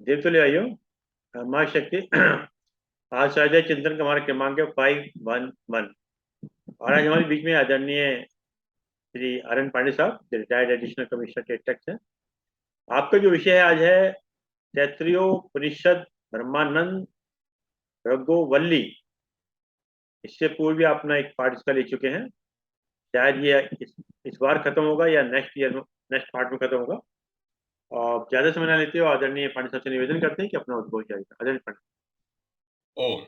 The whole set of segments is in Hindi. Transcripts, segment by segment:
देवतुल्य आइयो। माँ शक्ति। आज स्वाध्याय चिंतन का हमारा क्रमांक है 511। और आज हमारे बीच में आदरणीय श्री आर एन पांडे साहब, रिटायर्ड एडिशनल कमिश्नर के टेक्स्ट हैं। आपका जो विषय है आज है तैत्तरीयोपनिषद ब्रह्मानंद रघुवल्ली। इससे पूर्व भी आप अपना एक पार्ट इसका ले चुके हैं। शायद ये इस बार खत्म होगा या नेक्स्ट ईयर, नेक्स्ट पार्ट में खत्म होगा। और ज्यादा समय ना लेते हो, आदरणीय पांडे साहब से निवेदन करते हैं कि अपना उद्बोध जारी करें। आदरणीय पांडे। ओम।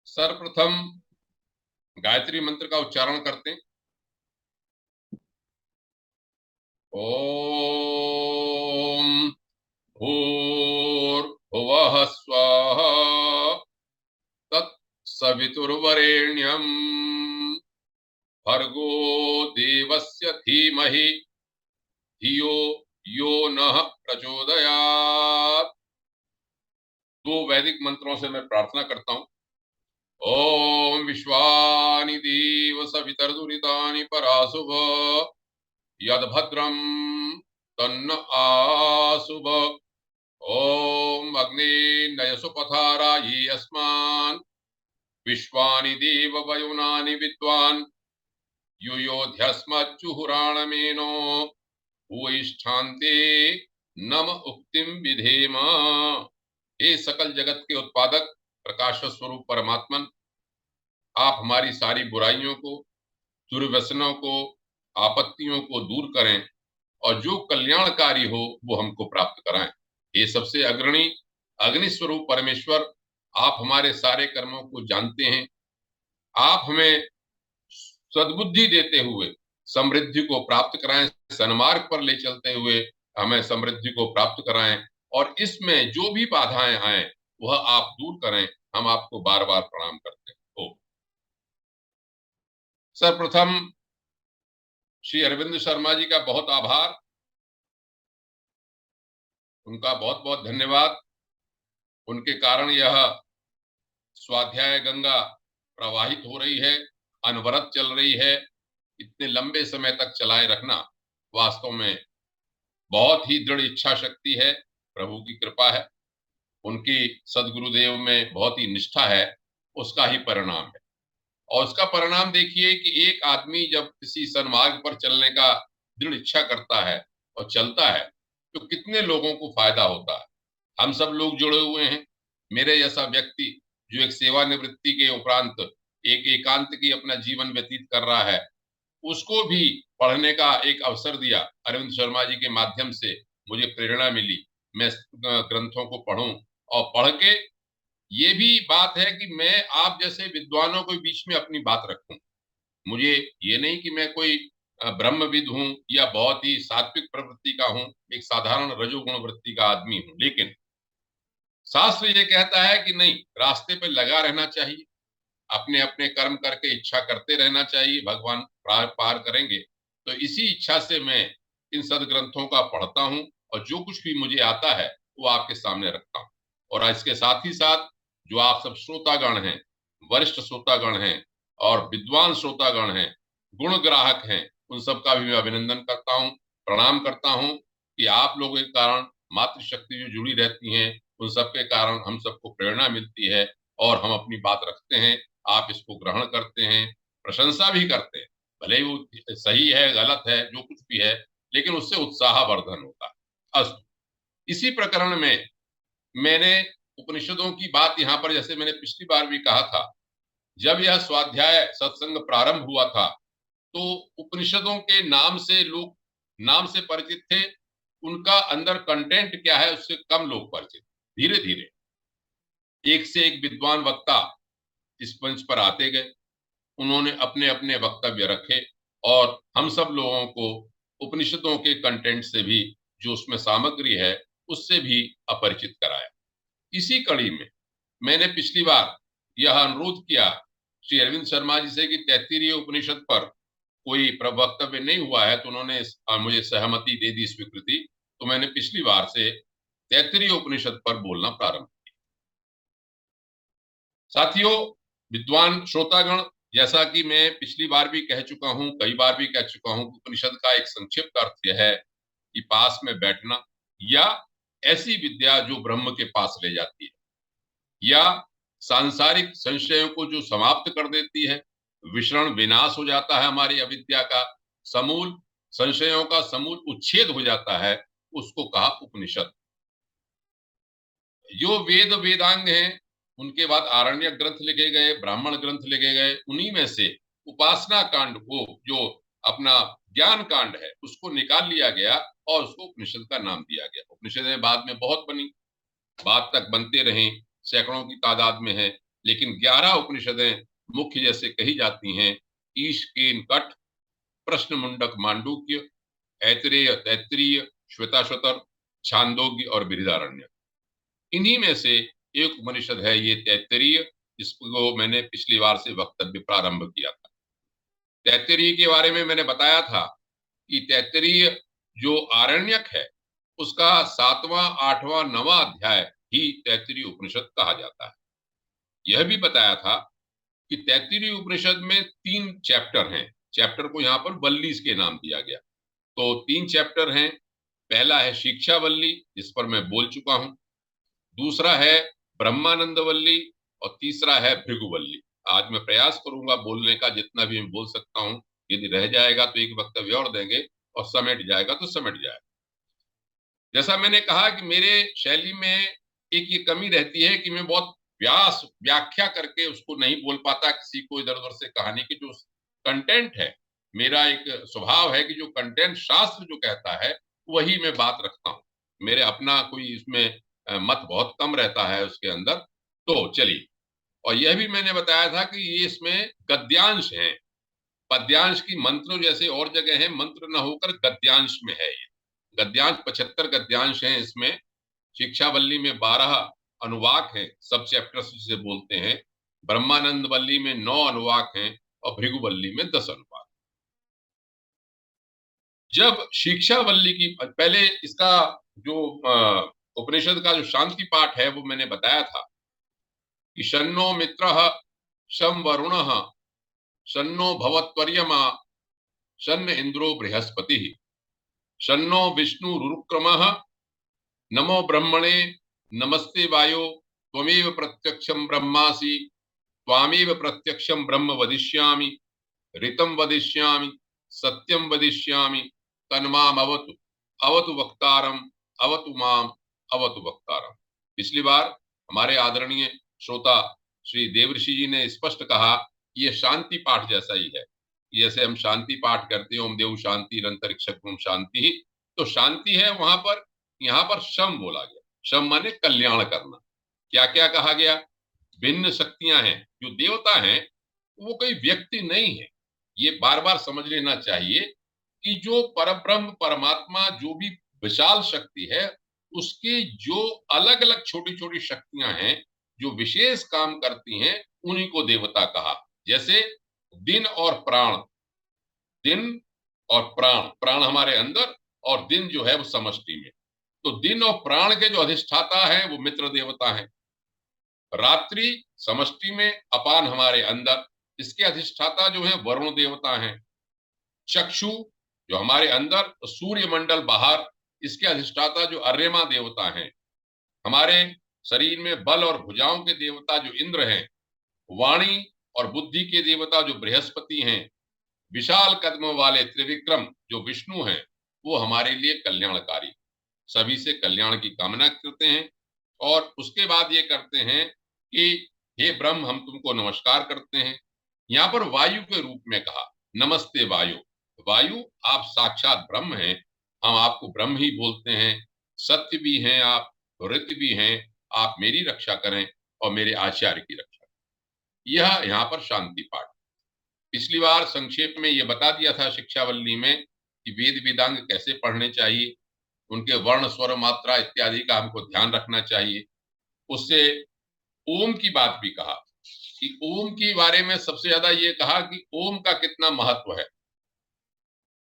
सर्वप्रथम गायत्री मंत्र का उच्चारण करते हैं। ओम भूर्भुवः स्वः तत्सवितुर्वरेण्यं भर्गो देवस्य धीमहि धियो यो नः प्रचोदयात्। दो वैदिक मंत्रों से मैं प्रार्थना करता हूं। ओम विश्वानि देव सवितर्दुरितानि पराशुभ यद्भद्रं तन्न आशुभ। ओम अग्ने नयसु पथाराये अस्मान् विश्वानि देव वयुनानि विद्वान् युयोध्यस्मज्जुहुराणमेनो भूयिष्ठान्ते नम उक्तिं विधेम। हे सकल जगत के उत्पादक प्रकाश स्वरूप परमात्मन, आप हमारी सारी बुराइयों को, दुर्व्यसनों को, आपत्तियों को दूर करें और जो कल्याणकारी हो वो हमको प्राप्त कराएं। ये सबसे अग्रणी अग्नि स्वरूप परमेश्वर, आप हमारे सारे कर्मों को जानते हैं। आप हमें सद्बुद्धि देते हुए समृद्धि को प्राप्त कराएं, सन्मार्ग पर ले चलते हुए हमें समृद्धि को प्राप्त कराएं, और इसमें जो भी बाधाएं आए वह आप दूर करें। हम आपको बार बार प्रणाम करते हैं। ओ सर्वप्रथम श्री अरविंद शर्मा जी का बहुत आभार, उनका बहुत बहुत धन्यवाद। उनके कारण यह स्वाध्याय गंगा प्रवाहित हो रही है, अनवरत चल रही है। इतने लंबे समय तक चलाए रखना वास्तव में बहुत ही दृढ़ इच्छा शक्ति है, प्रभु की कृपा है, उनकी सदगुरुदेव में बहुत ही निष्ठा है, उसका ही परिणाम है। और उसका परिणाम देखिए कि एक आदमी जब किसी सन्मार्ग पर चलने का दृढ़ इच्छा करता है और चलता है तो कितने लोगों को फायदा होता है। हम सब लोग जुड़े हुए हैं। मेरे जैसा व्यक्ति जो एक सेवानिवृत्ति के उपरांत एक एकांत की अपना जीवन व्यतीत कर रहा है, उसको भी पढ़ने का एक अवसर दिया अरविंद शर्मा जी के माध्यम से, मुझे प्रेरणा मिली मैं ग्रंथों को पढ़ूं। और पढ़ के ये भी बात है कि मैं आप जैसे विद्वानों के बीच में अपनी बात रखूं। मुझे ये नहीं कि मैं कोई ब्रह्मविद हूं या बहुत ही सात्विक प्रवृत्ति का हूं, एक साधारण रजोगुण वृत्ति का आदमी हूं, लेकिन शास्त्र ये कहता है कि नहीं, रास्ते पे लगा रहना चाहिए, अपने अपने कर्म करके इच्छा करते रहना चाहिए, भगवान पार करेंगे। तो इसी इच्छा से मैं इन सदग्रंथों का पढ़ता हूं और जो कुछ भी मुझे आता है वो आपके सामने रखता हूं। और इसके साथ ही साथ जो आप सब श्रोतागण हैं, वरिष्ठ श्रोतागण हैं और विद्वान श्रोतागण हैं, गुण ग्राहक हैं, उन सबका भी मैं अभिनंदन करता हूं, प्रणाम करता हूं कि आप लोगों के कारण मातृशक्ति जो जुड़ी रहती हैं, उन सबके कारण हम सबको प्रेरणा मिलती है और हम अपनी बात रखते हैं। आप इसको ग्रहण करते हैं, प्रशंसा भी करते हैं, भले ही वो सही है गलत है जो कुछ भी है, लेकिन उससे उत्साहवर्धन होता है। अस्तु, इसी प्रकरण में मैंने उपनिषदों की बात यहाँ पर, जैसे मैंने पिछली बार भी कहा था, जब यह स्वाध्याय सत्संग प्रारंभ हुआ था तो उपनिषदों के नाम से लोग नाम से परिचित थे, उनका अंदर कंटेंट क्या है उससे कम लोग परिचित। धीरे धीरे एक से एक विद्वान वक्ता इस मंच पर आते गए, उन्होंने अपने अपने वक्तव्य रखे और हम सब लोगों को उपनिषदों के कंटेंट से भी, जो उसमें सामग्री है, उससे भी अपरिचित कराया। इसी कड़ी में मैंने पिछली बार यह अनुरोध किया श्री अरविंद शर्मा जी से कि तैत्तिरीय उपनिषद पर कोई वक्तव्य नहीं हुआ है, तो उन्होंने मुझे सहमति दे दी, स्वीकृति। तो मैंने पिछली बार से तैत्तिरीय उपनिषद पर बोलना प्रारंभ किया। साथियों, विद्वान श्रोतागण, जैसा कि मैं पिछली बार भी कह चुका हूं, कई बार भी कह चुका हूं, उपनिषद का एक संक्षिप्त अर्थ यह है कि पास में बैठना, या ऐसी विद्या जो ब्रह्म के पास ले जाती है, या सांसारिक संशयों को जो समाप्त कर देती है, विषण विनाश हो जाता है हमारी अविद्या का, समूल संशयों का समूल उच्छेद हो जाता है, उसको कहा उपनिषद। जो वेद वेदांग हैं, उनके बाद आरण्य ग्रंथ लिखे गए, ब्राह्मण ग्रंथ लिखे गए, उन्हीं में से उपासना कांड को, जो अपना ज्ञान कांड है, उसको निकाल लिया गया और उसको उपनिषद का नाम दिया गया। उपनिषदें बाद में बहुत बनी, बाद तक बनते रहे, सैकड़ों की तादाद में है, लेकिन 11 उपनिषदें मुख्य जैसे कही जाती हैं: ईश केन कठ, प्रश्न मुंडक मांडूक्य, ऐतरेय तैत्तिरीय, श्वेताश्वतर, छांदोग्य और बृहदारण्यक। इन्हीं में से एक उपनिषद है ये तैत्तिरीय, जिसको मैंने पिछली बार से वक्तव्य प्रारंभ किया था। तैत्तिरीय के बारे में मैंने बताया था कि तैत्तिरीय जो आरण्यक है, उसका 7वां, 8वां, 9वां अध्याय ही तैत्तिरीय उपनिषद कहा जाता है। यह भी बताया था कि तैत्तिरीय उपनिषद में 3 चैप्टर हैं। चैप्टर को यहाँ पर वल्लीस के नाम दिया गया। तो 3 चैप्टर हैं। पहला है शिक्षा वल्ली, जिस पर मैं बोल चुका हूं। दूसरा है ब्रह्मानंद वल्ली और तीसरा है भृगुवल्ली। आज मैं प्रयास करूंगा बोलने का, जितना भी मैं बोल सकता हूं। यदि रह जाएगा तो एक वक्तव्य और देंगे, और समेट जाएगा तो समेट जाएगा। जैसा मैंने कहा कि मेरे शैली में एक ये कमी रहती है कि मैं बहुत व्याख्या करके उसको नहीं बोल पाता किसी को इधर उधर से। कहानी की जो कंटेंट है, मेरा एक स्वभाव है कि जो कंटेंट शास्त्र जो कहता है वही मैं बात रखता हूँ। मेरे अपना कोई इसमें मत बहुत कम रहता है उसके अंदर। तो चलिए, और यह भी मैंने बताया था कि ये इसमें गद्यांश है, पद्यांश की मंत्र जैसे और जगह है, मंत्र न होकर गद्यांश में है। ये गद्यांश 75 गद्यांश हैं इसमें। शिक्षावल्ली में 12 अनुवाक हैं, सब चैप्टर्स जिसे बोलते हैं। ब्रह्मानंद वल्ली में 9 अनुवाक हैं और भृगुवल्ली में 10 अनुवाक। जब शिक्षावल्ली की, पहले इसका जो उपनिषद का जो शांति पाठ है वो मैंने बताया था कि शन्नो मित्रः शं वरुणः शन्नो भवत्वर्यमा शन्न इंद्रो बृहस्पतिः शन्नो विष्णुरुक्रमः नमो ब्रह्मणे नमस्ते वायो त्वमेव प्रत्यक्षं ब्रह्मासि त्वामेव प्रत्यक्षं ब्रह्म वदिष्यामि ऋतं वदिष्यामि सत्यं वदिष्यामि तन्माम अवतु अवतु वक्तारम अवतु माम अवतु वक्तारम। पिछली बार हमारे आदरणीय श्रोता श्री देवऋषि जी ने स्पष्ट कहा कि यह शांति पाठ जैसा ही है। जैसे हम शांति पाठ करते हैं, ओम देव शांति अंतरिक्षम शांति ही, तो शांति है वहां पर। यहाँ पर शम बोला गया। शम माने कल्याण करना। क्या क्या कहा गया? भिन्न शक्तियां हैं, जो देवता हैं वो कोई व्यक्ति नहीं है। ये बार बार समझ लेना चाहिए कि जो परब्रह्म परमात्मा जो भी विशाल शक्ति है, उसके जो अलग अलग छोटी छोटी शक्तियां हैं जो विशेष काम करती हैं, उन्हीं को देवता कहा। जैसे दिन और प्राण, दिन और प्राण, प्राण हमारे अंदर और दिन जो है वो समष्टि में। तो दिन और प्राण के जो अधिष्ठाता हैं वो मित्र देवता हैं। रात्रि समष्टि में, अपान हमारे अंदर, इसके अधिष्ठाता जो है वरुण देवता हैं। चक्षु जो हमारे अंदर, सूर्य मंडल बाहर, इसके अधिष्ठाता जो अर्यमा देवता हैं। हमारे शरीर में बल और भुजाओं के देवता जो इंद्र हैं। वाणी और बुद्धि के देवता जो बृहस्पति हैं। विशाल कदमों वाले त्रिविक्रम जो विष्णु हैं, वो हमारे लिए कल्याणकारी, सभी से कल्याण की कामना करते हैं। और उसके बाद ये करते हैं कि हे ब्रह्म, हम तुमको नमस्कार करते हैं। यहाँ पर वायु के रूप में कहा, नमस्ते वायु। वायु, आप साक्षात ब्रह्म हैं, हम आपको ब्रह्म ही बोलते हैं। सत्य भी हैं आप, ऋत भी हैं, आप मेरी रक्षा करें और मेरे आचार्य की रक्षा करें। यह यहाँ पर शांति पाठ। पिछली बार संक्षेप में यह बता दिया था शिक्षावल्ली में कि वेद वेदांग कैसे पढ़ने चाहिए, उनके वर्ण स्वर मात्रा इत्यादि का हमको ध्यान रखना चाहिए। उससे ओम की बात भी कहा कि ओम के बारे में सबसे ज्यादा ये कहा कि ओम का कितना महत्व है।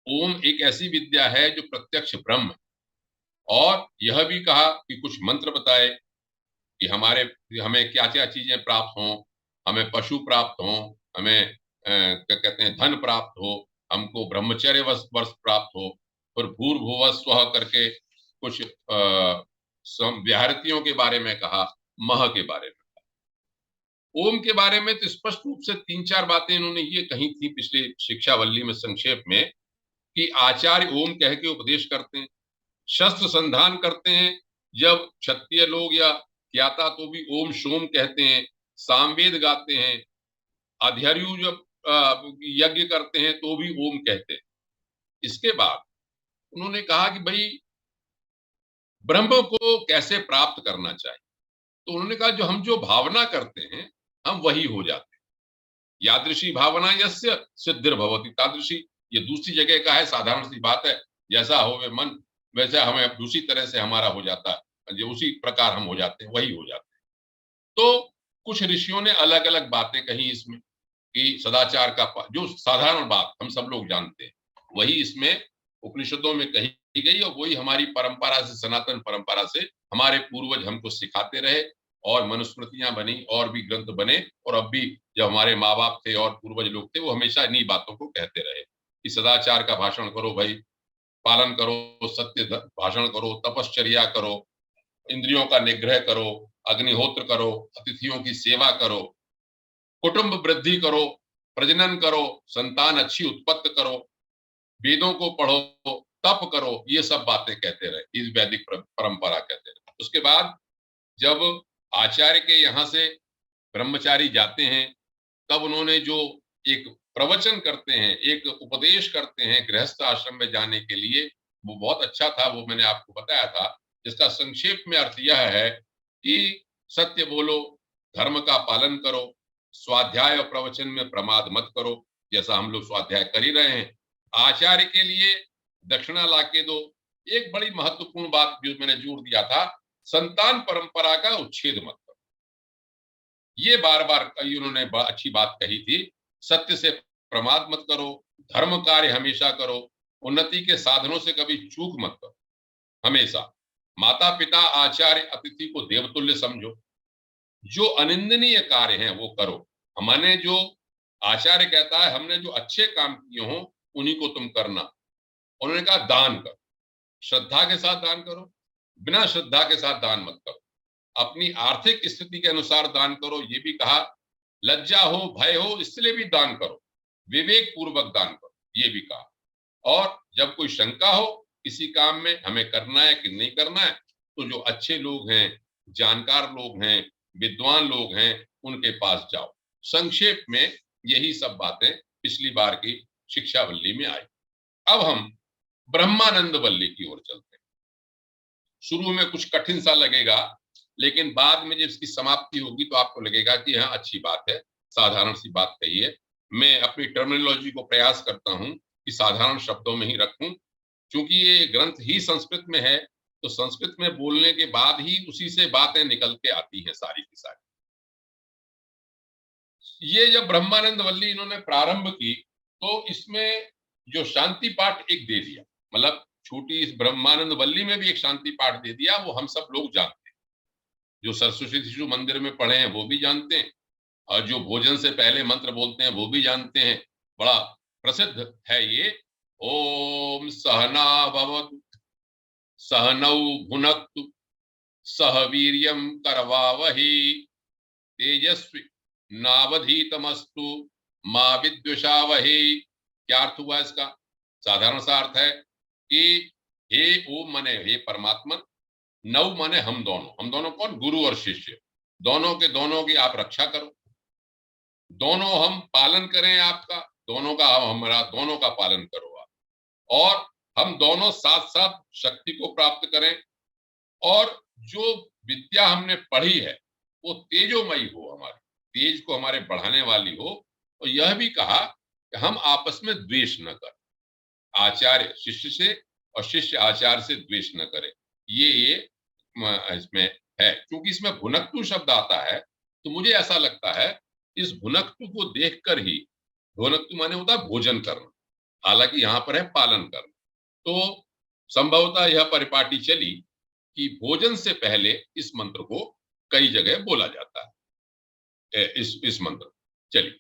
ओम एक ऐसी विद्या है जो प्रत्यक्ष ब्रह्म है। और यह भी कहा कि कुछ मंत्र बताए कि हमें क्या क्या चीजें प्राप्त हों, हमें पशु प्राप्त हों, हमें क्या कहते हैं धन प्राप्त हो, हमको ब्रह्मचर्य वर्ष प्राप्त हो, फिर भूर्भुवः स्वः करके कुछ व्याहृतियों के बारे में कहा, मह के बारे में कहा। ओम के बारे में तो स्पष्ट रूप से 3-4 बातें इन्होंने ये कही थी पिछले शिक्षावल्ली में संक्षेप में, कि आचार्य ओम कह के उपदेश करते हैं, शस्त्र संधान करते हैं, जब क्षत्रिय लोग या ज्ञाता तो भी ओम शोम कहते हैं, सामवेद गाते हैं, अध्यर्यु जब यज्ञ करते हैं तो भी ओम कहते हैं। इसके बाद उन्होंने कहा कि भाई ब्रह्म को कैसे प्राप्त करना चाहिए। तो उन्होंने कहा जो भावना करते हैं हम वही हो जाते हैं। यादृशी भावना यस्य सिद्धिर्भवति तादृशी, ये दूसरी जगह का है, साधारण सी बात है, जैसा हो वे मन वैसा हमें दूसरी तरह से हमारा हो जाता है, जो उसी प्रकार हम हो जाते हैं वही हो जाते हैं। तो कुछ ऋषियों ने अलग अलग बातें कही इसमें, कि सदाचार का जो साधारण बात हम सब लोग जानते हैं वही इसमें उपनिषदों में कही गई, और वही हमारी परंपरा से, सनातन परंपरा से हमारे पूर्वज हमको सिखाते रहे, और मनुस्मृतियां बनी और भी ग्रंथ बने, और अब भी जब हमारे माँ बाप थे और पूर्वज लोग थे वो हमेशा इन्हीं बातों को कहते रहे कि सदाचार का भाषण करो भाई, पालन करो, सत्य भाषण करो, तपश्चर्या करो, इंद्रियों का निग्रह करो, अग्निहोत्र करो, अतिथियों की सेवा करो, कुटुंब वृद्धि करो, प्रजनन करो, संतान अच्छी उत्पत्ति करो, वेदों को पढ़ो, तप करो, ये सब बातें कहते रहे, इस वैदिक परंपरा कहते रहे। उसके बाद जब आचार्य के यहाँ से ब्रह्मचारी जाते हैं, तब उन्होंने जो एक प्रवचन करते हैं, एक उपदेश करते हैं गृहस्थ आश्रम में जाने के लिए, वो बहुत अच्छा था, वो मैंने आपको बताया था। जिसका संक्षेप में अर्थ यह है कि सत्य बोलो, धर्म का पालन करो, स्वाध्याय और प्रवचन में प्रमाद मत करो, जैसा हम लोग स्वाध्याय कर ही रहे हैं। आचार्य के लिए दक्षिणा लाके दो। एक बड़ी महत्वपूर्ण बात जो मैंने जोड़ दिया था, संतान परंपरा का उच्छेद मत करो। ये बार बार कई उन्होंने अच्छी बात कही थी। सत्य से प्रमाद मत करो, धर्म कार्य हमेशा करो, उन्नति के साधनों से कभी चूक मत करो। हमेशा माता पिता आचार्य अतिथि को देवतुल्य समझो, जो अनिंदनीय कार्य हैं वो करो। हमने जो आचार्य कहता है, हमने जो अच्छे काम किए हों उन्हीं को तुम करना। उन्होंने कहा दान करो, श्रद्धा के साथ दान करो, बिना श्रद्धा के साथ दान मत करो। अपनी आर्थिक स्थिति के अनुसार दान करो, ये भी कहा। लज्जा हो, भय हो, इसलिए भी दान करो, विवेक पूर्वक दान करो, ये भी कहा। और जब कोई शंका हो किसी काम में हमें करना है कि नहीं करना है, तो जो अच्छे लोग हैं, जानकार लोग हैं, विद्वान लोग हैं, उनके पास जाओ। संक्षेप में यही सब बातें पिछली बार की शिक्षावल्ली में आई। अब हम ब्रह्मानंद वल्ली की ओर चलते हैं। शुरू में कुछ कठिन सा लगेगा, लेकिन बाद में जब इसकी समाप्ति होगी तो आपको लगेगा कि हाँ अच्छी बात है, साधारण सी बात कही है। मैं अपनी टर्मिनोलॉजी को प्रयास करता हूँ कि साधारण शब्दों में ही रखूं, क्योंकि ये ग्रंथ ही संस्कृत में है, तो संस्कृत में बोलने के बाद ही उसी से बातें निकल के आती हैं सारी की सारी। ये जब ब्रह्मानंद वल्ली इन्होंने प्रारंभ की, तो इसमें जो शांति पाठ एक दे दिया, मतलब छोटी इस ब्रह्मानंद वल्ली में भी एक शांति पाठ दे दिया, वो हम सब लोग जानते हैं। जो सरस्वती शिशु मंदिर में पढ़े हैं वो भी जानते हैं, और जो भोजन से पहले मंत्र बोलते हैं वो भी जानते हैं। बड़ा प्रसिद्ध है ये। ओम सहना भवतु सहनौ भुनक्तु सह वीर्यं करवावहि तेजस्वी नावधीतमस्तु मां विद्विषावहि। क्या अर्थ हुआ इसका? साधारण सा अर्थ है कि हे ओम माने हे परमात्मा, नौ माने हम दोनों कौन? गुरु और शिष्य, दोनों के दोनों की आप रक्षा करो, दोनों हम पालन करें आपका, दोनों का हमारा दोनों का पालन करो आप, और हम दोनों साथ साथ शक्ति को प्राप्त करें, और जो विद्या हमने पढ़ी है वो तेजोमयी हो, हमारी तेज को हमारे बढ़ाने वाली हो। और यह भी कहा कि हम आपस में द्वेष न करें, आचार्य शिष्य से और शिष्य आचार्य से द्वेष न करे। ये इसमें है। क्योंकि इसमें भुनक्तु शब्द आता है, तो मुझे ऐसा लगता है इस भुनक्तु को देखकर ही, भुनक्तु माने होता है भोजन करना, हालांकि यहाँ पर है पालन करना, तो संभवतः यह परिपाटी चली कि भोजन से पहले इस मंत्र को कई जगह बोला जाता है। इस मंत्र चलिए,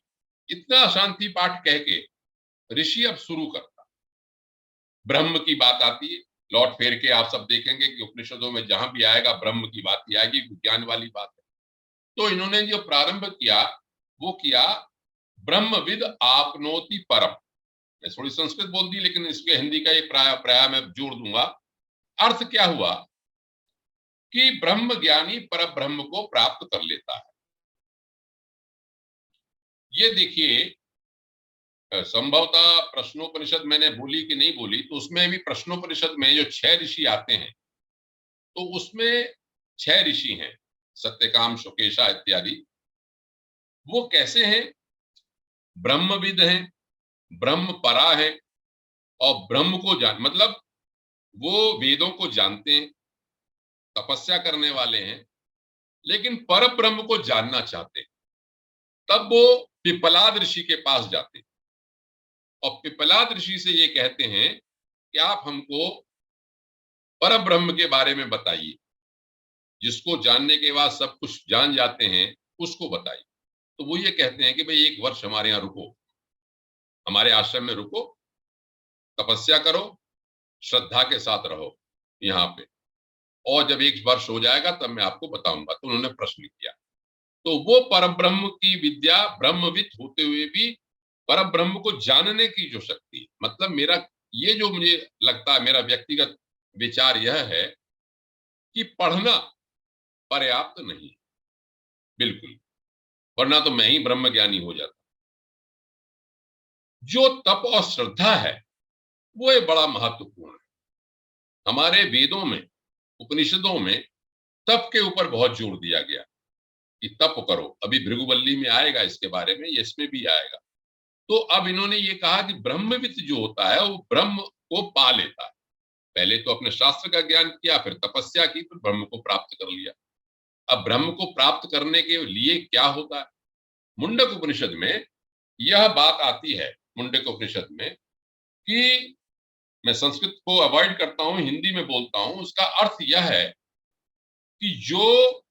इतना शांति पाठ कह के ऋषि अब शुरू करता, ब्रह्म की बात आती है लौट फेर के आप सब देखेंगे कि उपनिषदों में जहां भी आएगा ब्रह्म की बात ही आएगी, विज्ञान वाली बात है। तो इन्होंने जो प्रारंभ किया वो किया ब्रह्मविद आपनोति परम। मैं थोड़ी संस्कृत बोल दी, लेकिन इसके हिंदी का एक प्राय मैं जोड़ दूंगा। अर्थ क्या हुआ कि ब्रह्म ज्ञानी पर ब्रह्म को प्राप्त कर लेता है। ये देखिए, संभवतः प्रश्नोपनिषद मैंने बोली कि नहीं बोली, तो उसमें भी प्रश्नोपनिषद में जो 6 ऋषि आते हैं, तो उसमें 6 ऋषि हैं, सत्यकाम, शुकेशा इत्यादि। वो कैसे हैं? ब्रह्मविद हैं, ब्रह्म परा है, और ब्रह्म को जान, मतलब वो वेदों को जानते हैं, तपस्या करने वाले हैं, लेकिन पर ब्रह्म को जानना चाहते हैं। तब वो पिपलाद ऋषि के पास जाते हैं और पिपलाद ऋषि से ये कहते हैं कि आप हमको पर ब्रह्म के बारे में बताइए, जिसको जानने के बाद सब कुछ जान जाते हैं, उसको बताइए। तो वो ये कहते हैं कि भाई 1 वर्ष हमारे यहाँ रुको, हमारे आश्रम में रुको, तपस्या करो, श्रद्धा के साथ रहो यहाँ पे, और जब 1 वर्ष हो जाएगा तब मैं आपको बताऊंगा। तो उन्होंने प्रश्न किया। तो वो परब्रह्म की विद्या, ब्रह्मविद होते हुए भी परब्रह्म को जानने की जो शक्ति, मतलब मेरा ये जो मुझे लगता है, मेरा व्यक्तिगत विचार यह है कि पढ़ना पर्याप्त नहीं, बिल्कुल, वरना तो मैं ही ब्रह्म ज्ञानी हो जाता। जो तप और श्रद्धा है वो ये बड़ा महत्वपूर्ण है। हमारे वेदों में, उपनिषदों में तप के ऊपर बहुत जोर दिया गया कि तप करो। अभी भृगुवल्ली में आएगा इसके बारे में, इसमें भी आएगा। तो अब इन्होंने ये कहा कि ब्रह्मविद जो होता है वो ब्रह्म को पा लेता है। पहले तो अपने शास्त्र का ज्ञान किया, फिर तपस्या की, फिर ब्रह्म को प्राप्त कर लिया। अब ब्रह्म को प्राप्त करने के लिए क्या होता है? मुंडक उपनिषद में यह बात आती है, मुंडक उपनिषद में, कि मैं संस्कृत को अवॉइड करता हूं, हिंदी में बोलता हूं। उसका अर्थ यह है कि जो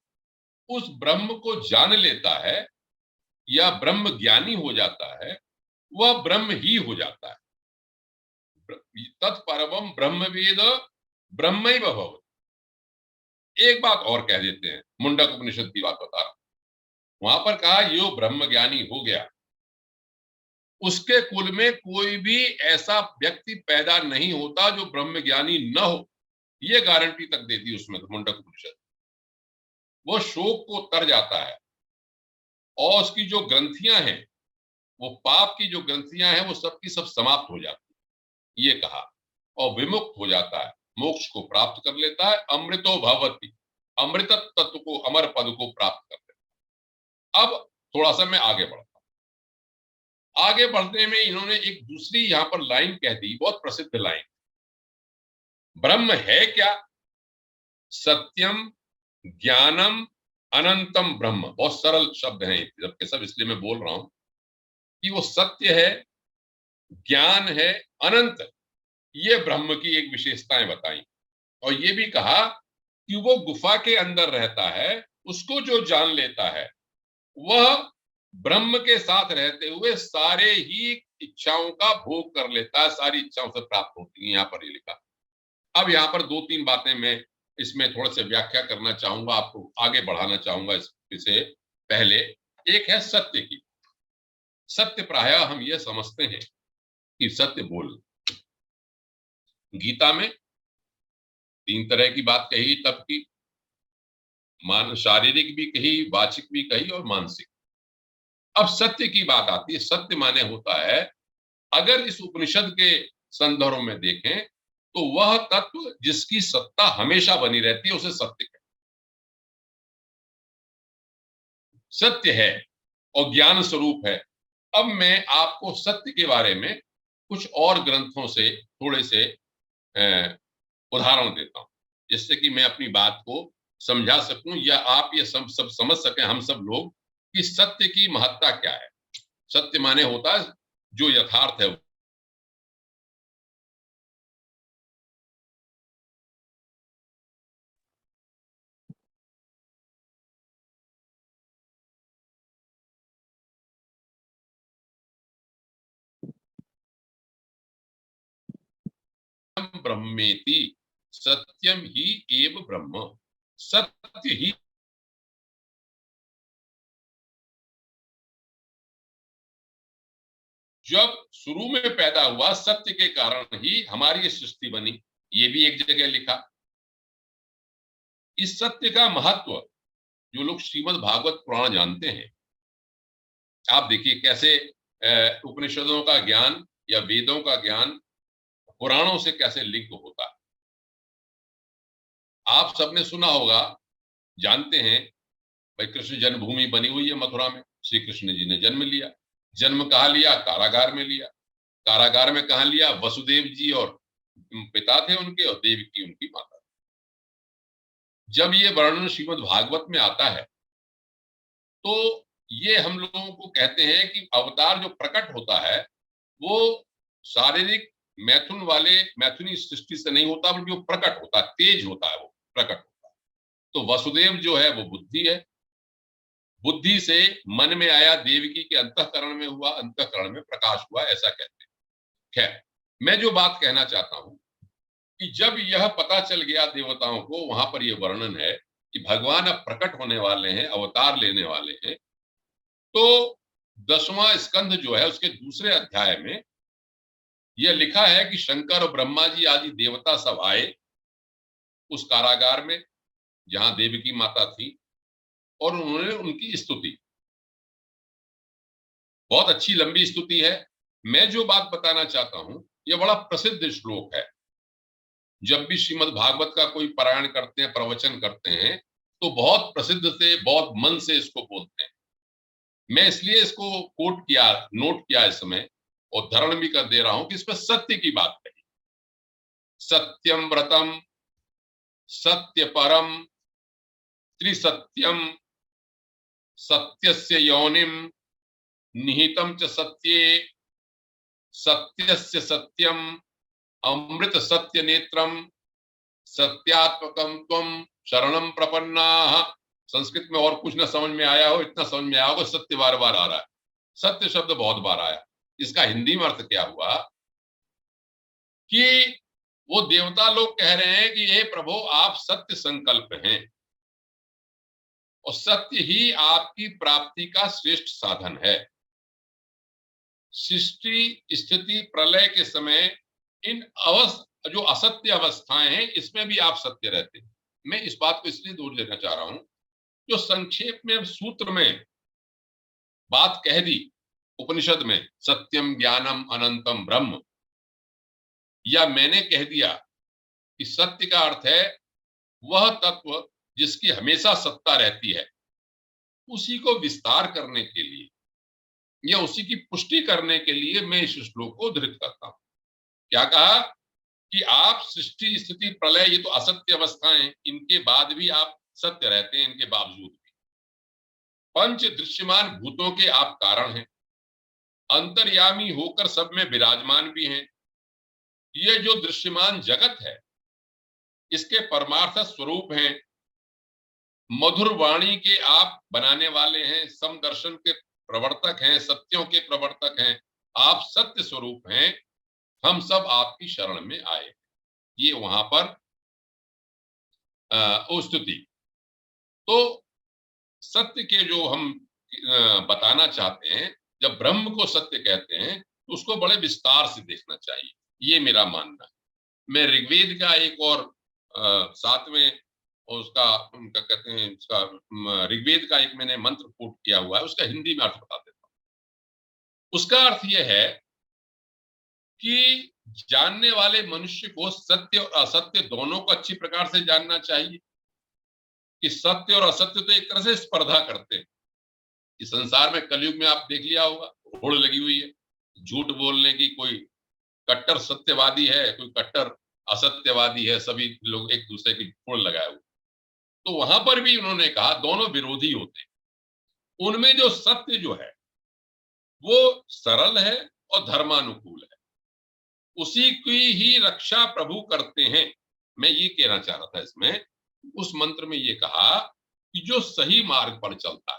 उस ब्रह्म को जान लेता है या ब्रह्म ज्ञानी हो जाता है, वह ब्रह्म ही हो जाता है। तत्परमम ब्रह्मवेद ब्रह्मैव भवति। एक बात और कह देते हैं, मुंडक उपनिषद की बात बता रहा हूं। वहां पर कहा यो ब्रह्म ज्ञानी हो गया, उसके कुल में कोई भी ऐसा व्यक्ति पैदा नहीं होता जो ब्रह्म ज्ञानी न हो। ये गारंटी तक देती उसमें मुंडक उपनिषद। वो शोक को तर जाता है और उसकी जो ग्रंथियां हैं, वो पाप की जो ग्रंथियां हैं, वो सब की सब समाप्त हो जाती है, ये कहा, और विमुक्त हो जाता है, मोक्ष को प्राप्त कर लेता है। अमृतो भवति, अमृत तत्व को, अमर पद को प्राप्त कर लेता है। अब थोड़ा सा मैं आगे बढ़ता हूं। आगे बढ़ने में इन्होंने एक दूसरी यहां पर लाइन कह दी, बहुत प्रसिद्ध लाइन। ब्रह्म है क्या? सत्यम ज्ञानम अनंतम ब्रह्म। बहुत सरल शब्द हैं सबके सब, इसलिए मैं बोल रहा हूं कि वो सत्य है, ज्ञान है, अनंत। ये ब्रह्म की एक विशेषताएं बताई, और ये भी कहा कि वो गुफा के अंदर रहता है, उसको जो जान लेता है वह ब्रह्म के साथ रहते हुए सारे ही इच्छाओं का भोग कर लेता है, सारी इच्छाओं से प्राप्त होती है। यहाँ पर ये लिखा। अब यहाँ पर 2-3 बातें मैं इसमें थोड़े से व्याख्या करना चाहूंगा, आपको आगे बढ़ाना चाहूंगा इससे पहले। एक है सत्य की। सत्य प्रायः हम यह समझते हैं कि सत्य बोल। गीता में 3 तरह की बात कही तब की, शारीरिक भी कही, वाचिक भी कही, और मानसिक। अब सत्य की बात आती है। सत्य माने होता है, अगर इस उपनिषद के संदर्भ में देखें तो वह तत्व जिसकी सत्ता हमेशा बनी रहती है, उसे सत्य कहते हैं। सत्य है और ज्ञान स्वरूप है। अब मैं आपको सत्य के बारे में कुछ और ग्रंथों से थोड़े से उदाहरण देता हूं, जिससे कि मैं अपनी बात को समझा सकूं, या आप ये सब समझ सकें, हम सब लोग, कि सत्य की महत्ता क्या है। सत्य माने होता है जो यथार्थ है। ब्रह्मेति, सत्यम ही एव ब्रह्म, सत्य ही। जब शुरू में पैदा हुआ, सत्य के कारण ही हमारी ये सृष्टि बनी, ये भी एक जगह लिखा। इस सत्य का महत्व जो लोग श्रीमद् भागवत पुराण जानते हैं, आप देखिए कैसे उपनिषदों का ज्ञान या वेदों का ज्ञान पुराणों से कैसे लिंक होता है। आप सबने सुना होगा, जानते हैं, भाई कृष्ण जन्मभूमि बनी हुई है मथुरा में, श्री कृष्ण जी ने जन्म लिया। जन्म कहाँ लिया? कारागार में लिया। कारागार में कहाँ लिया? वसुदेव जी और पिता थे उनके, और देवकी उनकी माता। जब ये वर्णन श्रीमद् भागवत में आता है तो ये हम लोगों को कहते हैं कि अवतार जो प्रकट होता है वो शारीरिक मैथुनी सृष्टि से नहीं होता, बल्कि वो प्रकट होता है, तेज होता है, वो प्रकट होता है। तो वसुदेव जो है वो बुद्धि है, बुद्धि से मन में आया, देवकी के अंतःकरण में हुआ, अंतःकरण में प्रकाश हुआ, ऐसा कहते हैं। खैर, मैं जो बात कहना चाहता हूं कि जब यह पता चल गया देवताओं को, वहां पर यह वर्णन है कि भगवान अब प्रकट होने वाले हैं, अवतार लेने वाले हैं, तो 10वां स्कंध जो है उसके दूसरे अध्याय में यह लिखा है कि शंकर और ब्रह्मा जी आदि देवता सब आए उस कारागार में जहां देवकी माता थी, और उन्होंने उनकी स्तुति, बहुत अच्छी लंबी स्तुति है। मैं जो बात बताना चाहता हूं, यह बड़ा प्रसिद्ध श्लोक है। जब भी श्रीमद् भागवत का कोई पारायण करते हैं, प्रवचन करते हैं, तो बहुत प्रसिद्ध से, बहुत मन से इसको बोलते हैं। मैं इसलिए इसको कोट किया, नोट किया इस समय, और धरण भी कर दे रहा हूं कि इसमें सत्य की बात कही। सत्यम व्रतम सत्य परम त्रिसत्यम सत्यस्य योनिम निहितम च सत्ये सत्यस्य सत्यम अमृत सत्य नेत्रम सत्यात्मकम त्वम शरणम प्रपन्नाः। संस्कृत में और कुछ ना समझ में आया हो, इतना समझ में आया होगा, सत्य बार बार आ रहा है, सत्य शब्द बहुत बार आया। इसका हिंदी में अर्थ क्या हुआ कि वो देवता लोग कह रहे हैं कि हे प्रभु, आप सत्य संकल्प हैं और सत्य ही आपकी प्राप्ति का श्रेष्ठ साधन है। सृष्टि स्थिति प्रलय के समय इन जो असत्य अवस्थाएं हैं, इसमें भी आप सत्य रहते हैं। मैं इस बात को इसलिए दूर लेना चाह रहा हूं, जो संक्षेप में सूत्र में बात कह दी उपनिषद में, सत्यम ज्ञानम अनंतम ब्रह्म, या मैंने कह दिया कि सत्य का अर्थ है वह तत्व जिसकी हमेशा सत्ता रहती है, उसी को विस्तार करने के लिए या उसी की पुष्टि करने के लिए मैं इस श्लोक को उद्धृत करता हूं। क्या कहा कि आप सृष्टि स्थिति प्रलय, ये तो असत्य अवस्थाएं, इनके बाद भी आप सत्य रहते हैं, इनके बावजूद भी। पंच दृश्यमान भूतों के आप कारण हैं, अंतर्यामी होकर सब में विराजमान भी हैं। ये जो दृश्यमान जगत है, इसके परमार्थ स्वरूप हैं। मधुर वाणी के आप बनाने वाले हैं, समदर्शन के प्रवर्तक हैं, सत्यों के प्रवर्तक हैं, आप सत्य स्वरूप हैं। हम सब आपकी शरण में आए। ये वहां पर स्तुति। तो सत्य के जो हम बताना चाहते हैं, जब ब्रह्म को सत्य कहते हैं तो उसको बड़े विस्तार से देखना चाहिए, ये मेरा मानना है। मैं ऋग्वेद का एक और 7वें उसका उनका कहते हैं, उसका ऋग्वेद का एक मैंने मंत्र कोट किया हुआ है, उसका हिंदी में अर्थ बता देता हूं। उसका अर्थ यह है कि जानने वाले मनुष्य को सत्य और असत्य दोनों को अच्छी प्रकार से जानना चाहिए, कि सत्य और असत्य तो एक तरह से स्पर्धा करते हैं। इस संसार में कलयुग में आप देख लिया होगा, होड़ लगी हुई है झूठ बोलने की। कोई कट्टर सत्यवादी है, कोई कट्टर असत्यवादी है, सभी लोग एक दूसरे की होड़ लगाए हुए। तो वहां पर भी उन्होंने कहा दोनों विरोधी होते हैं। उनमें जो सत्य जो है वो सरल है और धर्मानुकूल है, उसी की ही रक्षा प्रभु करते हैं। मैं ये कहना चाह रहा था इसमें, उस मंत्र में ये कहा कि जो सही मार्ग पर चलता है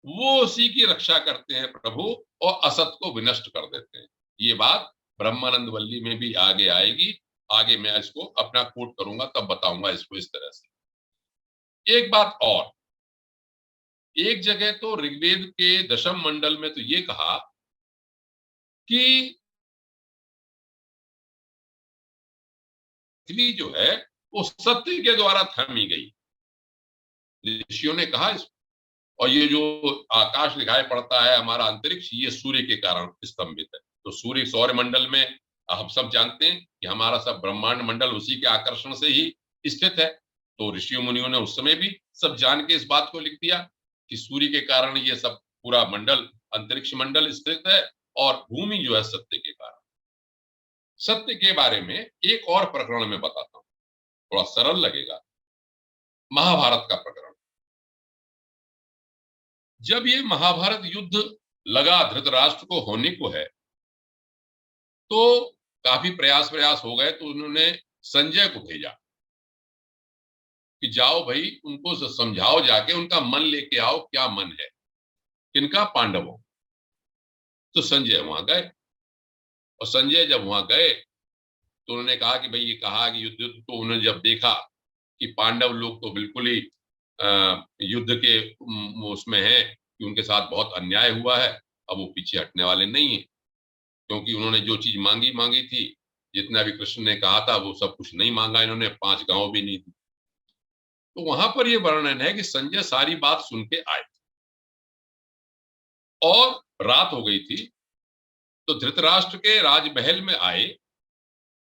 वो उसी की रक्षा करते हैं प्रभु, और असत को विनष्ट कर देते हैं। ये बात ब्रह्मानंद वल्ली में भी आगे आएगी। आगे मैं इसको अपना कोट करूंगा, तब बताऊंगा इसको इस तरह से। एक बात और, एक जगह तो ऋग्वेद के दशम मंडल में तो ये कहा कि पृथ्वी जो है वो सत्य के द्वारा थामी गई, ऋषियों ने कहा इसको। और ये जो आकाश दिखाई पड़ता है, हमारा अंतरिक्ष, ये सूर्य के कारण स्तंभित है। तो सूर्य सौर मंडल में हम सब जानते हैं कि हमारा सब ब्रह्मांड मंडल उसी के आकर्षण से ही स्थित है। तो ऋषियों मुनियों ने उस समय भी सब जान के इस बात को लिख दिया कि सूर्य के कारण ये सब पूरा मंडल, अंतरिक्ष मंडल स्थित है, और भूमि जो है सत्य के कारण। सत्य के बारे में एक और प्रकरण में बताता हूं, थोड़ा सरल लगेगा। महाभारत का प्रकरण। जब ये महाभारत युद्ध लगा धृतराष्ट्र को होने को है, तो काफी प्रयास हो गए। तो उन्होंने संजय को भेजा कि जाओ भाई, उनको समझाओ, जाके उनका मन लेके आओ, क्या मन है किनका, पांडवों। तो संजय वहां गए, और संजय जब वहां गए तो उन्होंने कहा कि भाई, ये कहा कि युद्ध, तो उन्होंने जब देखा कि पांडव लोग तो बिल्कुल ही युद्ध के उसमें है कि उनके साथ बहुत अन्याय हुआ है, अब वो पीछे हटने वाले नहीं है, क्योंकि उन्होंने जो चीज मांगी थी, जितना भी कृष्ण ने कहा था, वो सब कुछ नहीं मांगा इन्होंने, 5 गांव भी नहीं दी। तो वहां पर ये वर्णन है कि संजय सारी बात सुन के आए, और रात हो गई थी। तो धृतराष्ट्र के राजमहल में आए,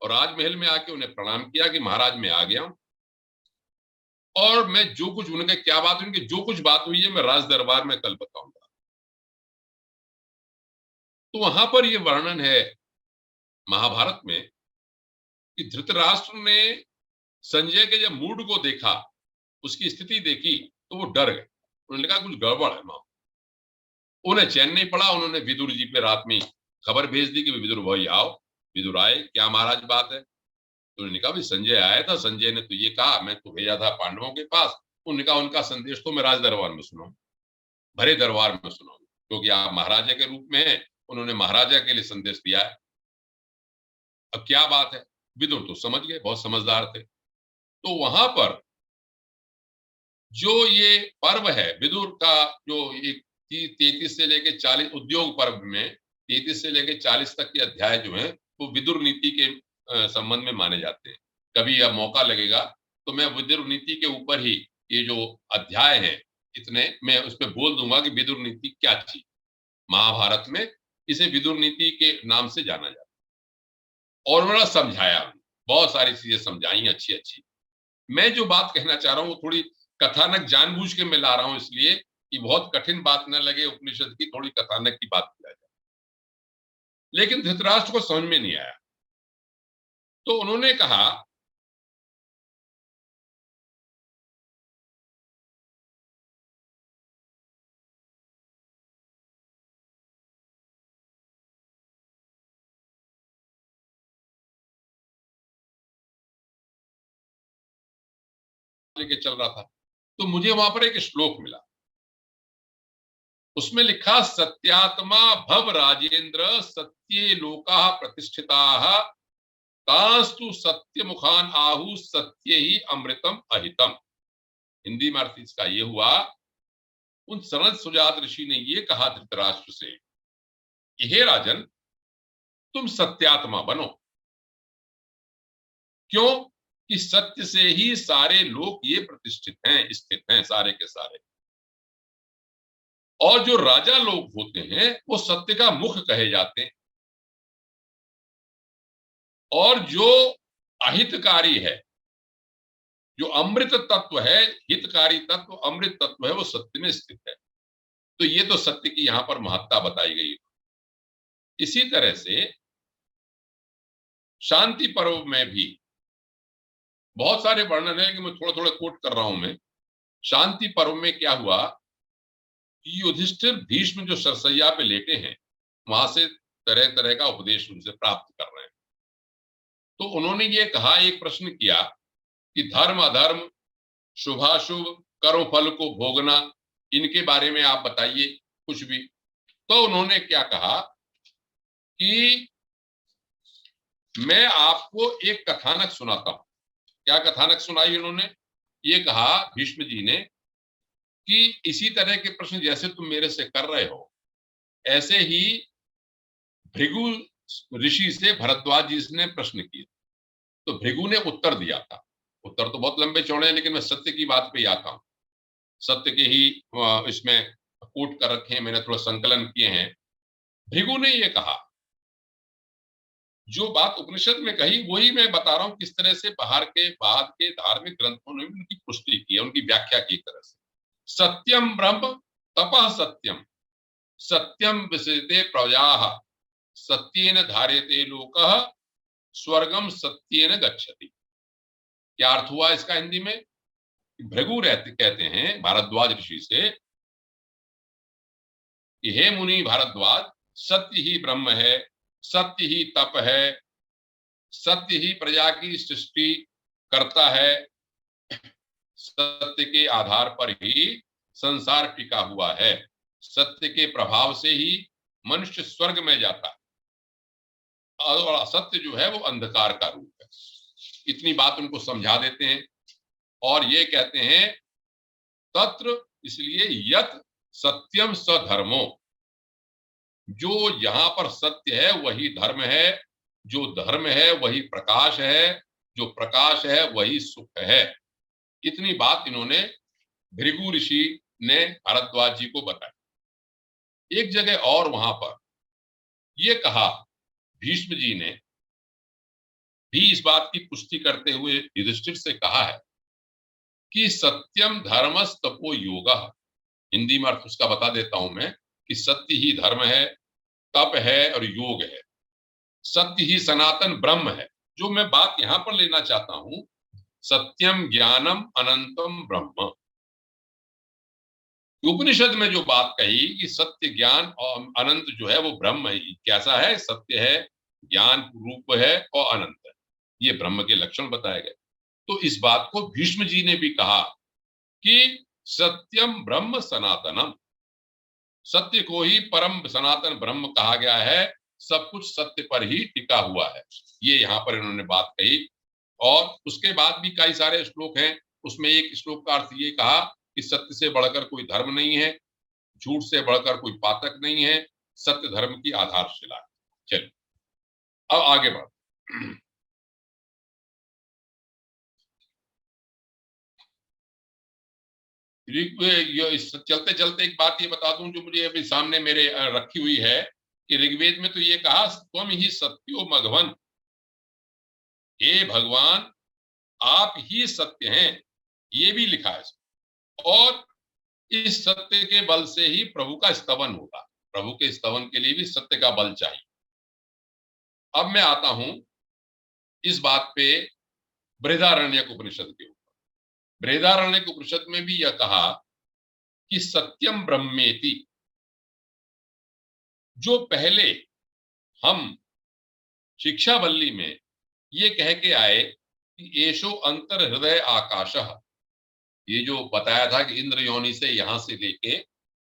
और राजमहल में आके उन्हें प्रणाम किया कि महाराज मैं आ गया हूं, और मैं जो कुछ उनके, क्या बात, उनकी जो कुछ बात हुई है, मैं राज दरबार में कल बताऊंगा। तो वहां पर यह वर्णन है महाभारत में कि धृतराष्ट्र ने संजय के जब मूड को देखा, उसकी स्थिति देखी, तो वो डर गए। उन्होंने कहा कुछ गड़बड़ है मां। उन्हें चैन नहीं पड़ा। उन्होंने विदुर जी पे रात में खबर भेज दी कि विदुर भाई आओ। विदुर आए, क्या महाराज बात है। तो उन्होंने कहा, संजय आया था, संजय ने तो ये कहा, मैं तो भेजा था पांडवों के पास। उन्होंने कहा उनका संदेश तो मैं राज दरबार में सुनाऊं, भरे दरबार में सुनाऊं, क्योंकि आप महाराजा के रूप में हैं, उन्होंने महाराजा के लिए संदेश दिया है। अब क्या बात है। विदुर तो समझ गए, बहुत समझदार थे। तो वहां पर जो ये पर्व है विदुर का, जो एक 33 से लेके 40 उद्योग पर्व में 33 से लेके 40 तक के अध्याय जो है, वो विदुर नीति के संबंध में माने जाते हैं। कभी अब मौका लगेगा तो मैं विदुर नीति के ऊपर ही ये जो अध्याय है, इतने मैं उस पर बोल दूंगा कि विदुर नीति क्या चीज। महाभारत में इसे विदुर नीति के नाम से जाना जाता है। और उन्होंने समझाया, बहुत सारी चीजें समझाई अच्छी अच्छी। मैं जो बात कहना चाह रहा हूँ वो थोड़ी कथानक जानबूझ के मैं ला रहा हूं, इसलिए कि बहुत कठिन बात न लगे, उपनिषद की थोड़ी कथानक की बात किया जाए। लेकिन धृतराष्ट्र को समझ में नहीं आया। तो उन्होंने कहा लेके चल रहा था, तो मुझे वहां पर एक श्लोक मिला। उसमें लिखा, सत्यात्मा भव राजेंद्र, सत्ये लोका प्रतिष्ठिता, कास्तु सत्य मुखान आहु, सत्य ही अमृतम अहितम। हिंदी में अर्थ इसका ये हुआ, उन सनद सुजात ऋषि ने ये कहा धृतराष्ट्र से कि हे राजन, तुम सत्यात्मा बनो। क्यों? कि सत्य से ही सारे लोग ये प्रतिष्ठित हैं, स्थित हैं, सारे के सारे। और जो राजा लोग होते हैं वो सत्य का मुख कहे जाते हैं, और जो अहितकारी है, जो अमृत तत्व है, हितकारी तत्व, अमृत तत्व है, वो सत्य में स्थित है। तो ये तो सत्य की यहां पर महत्ता बताई गई है। इसी तरह से शांति पर्व में भी बहुत सारे वर्णन है कि मैं थोड़ा थोड़ा कोट कर रहा हूं। मैं शांति पर्व में क्या हुआ कि युधिष्ठिर भीष्म जो सरसैया पे लेटे हैं, वहां से तरह तरह का उपदेश उनसे प्राप्त कर रहे हैं। तो उन्होंने ये कहा, एक प्रश्न किया कि धर्म अधर्म, शुभाशुभ, कर्म फल को भोगना, इनके बारे में आप बताइए कुछ भी। तो उन्होंने क्या कहा कि मैं आपको एक कथानक सुनाता हूं। क्या कथानक सुनाई इन्होंने? ये कहा भीष्म जी ने कि इसी तरह के प्रश्न जैसे तुम मेरे से कर रहे हो, ऐसे ही भृगु ऋषि से भरद्वाज जी ने प्रश्न किए। तो भृगु ने उत्तर दिया था। उत्तर तो बहुत लंबे चौड़े हैं, लेकिन मैं सत्य की बात पे आता हूं। सत्य के ही इसमें कोट कर रखे हैं, मैंने थोड़ा संकलन किए हैं। भृगु ने ये कहा, जो बात उपनिषद में कही वही मैं बता रहा हूं, किस तरह से बाहर के बाद के धार्मिक ग्रंथों ने भी उनकी पुष्टि की है, उनकी व्याख्या की तरह से। सत्यम ब्रह्म तपः सत्यम, सत्यम विषयते प्रजाः, सत्येन धार्यते लोकः, स्वर्गम सत्येन गच्छति। क्या अर्थ हुआ इसका हिंदी में? भृगु कहते हैं भारद्वाज ऋषि से कि हे मुनि भारद्वाज, सत्य ही ब्रह्म है, सत्य ही तप है, सत्य ही प्रजा की सृष्टि करता है, सत्य के आधार पर ही संसार टिका हुआ है, सत्य के प्रभाव से ही मनुष्य स्वर्ग में जाता है, और असत्य जो है वो अंधकार का रूप है। इतनी बात उनको समझा देते हैं और ये कहते हैं तत्र, इसलिए यत सत्यम सधर्मो, जो यहां पर सत्य है वही धर्म है, जो धर्म है वही प्रकाश है, जो प्रकाश है वही सुख है। इतनी बात इन्होंने भृगु ऋषि ने भारद्वाज जी को बताई। एक जगह और वहां पर ये कहा, भीष्म जी ने भी इस बात की पुष्टि करते हुए युधिष्ठिर से कहा है कि सत्यम धर्मस तपो योगः। हिंदी में अर्थ उसका बता देता हूं मैं कि सत्य ही धर्म है, तप है और योग है, सत्य ही सनातन ब्रह्म है। जो मैं बात यहां पर लेना चाहता हूं, सत्यम ज्ञानम अनंतम ब्रह्म। उपनिषद में जो बात कही कि सत्य ज्ञान और अनंत जो है वो ब्रह्म है, कैसा है? सत्य है, ज्ञान रूप है और अनंत है, ये ब्रह्म के लक्षण बताए गए। तो इस बात को भीष्म जी ने भी कहा कि सत्यम ब्रह्म सनातनम, सत्य को ही परम सनातन ब्रह्म कहा गया है, सब कुछ सत्य पर ही टिका हुआ है, ये यहाँ पर इन्होंने बात कही। और उसके बाद भी कई सारे श्लोक हैं, उसमें एक श्लोक का अर्थ ये कहा कि सत्य से बढ़कर कोई धर्म नहीं है, झूठ से बढ़कर कोई पातक नहीं है, सत्य धर्म की आधारशिला है। चलिए अब आगे बढ़। चलते चलते एक बात ये बता दूं जो मुझे अभी सामने मेरे रखी हुई है कि ऋग्वेद में तो ये कहा त्वम ही सत्यो मघवन, हे भगवान आप ही सत्य हैं, ये भी लिखा है। और इस सत्य के बल से ही प्रभु का स्तवन होगा, प्रभु के स्तवन के लिए भी सत्य का बल चाहिए। अब मैं आता हूं इस बात पे बृहदारण्यक उपनिषद के ऊपर। बृहदारण्यक उपनिषद में भी यह कहा कि सत्यम ब्रह्मेति, जो पहले हम शिक्षा वल्ली में ये कह के आए कि एशो अंतर हृदय आकाशः, ये जो बताया था कि इंद्र योनि से यहां से लेके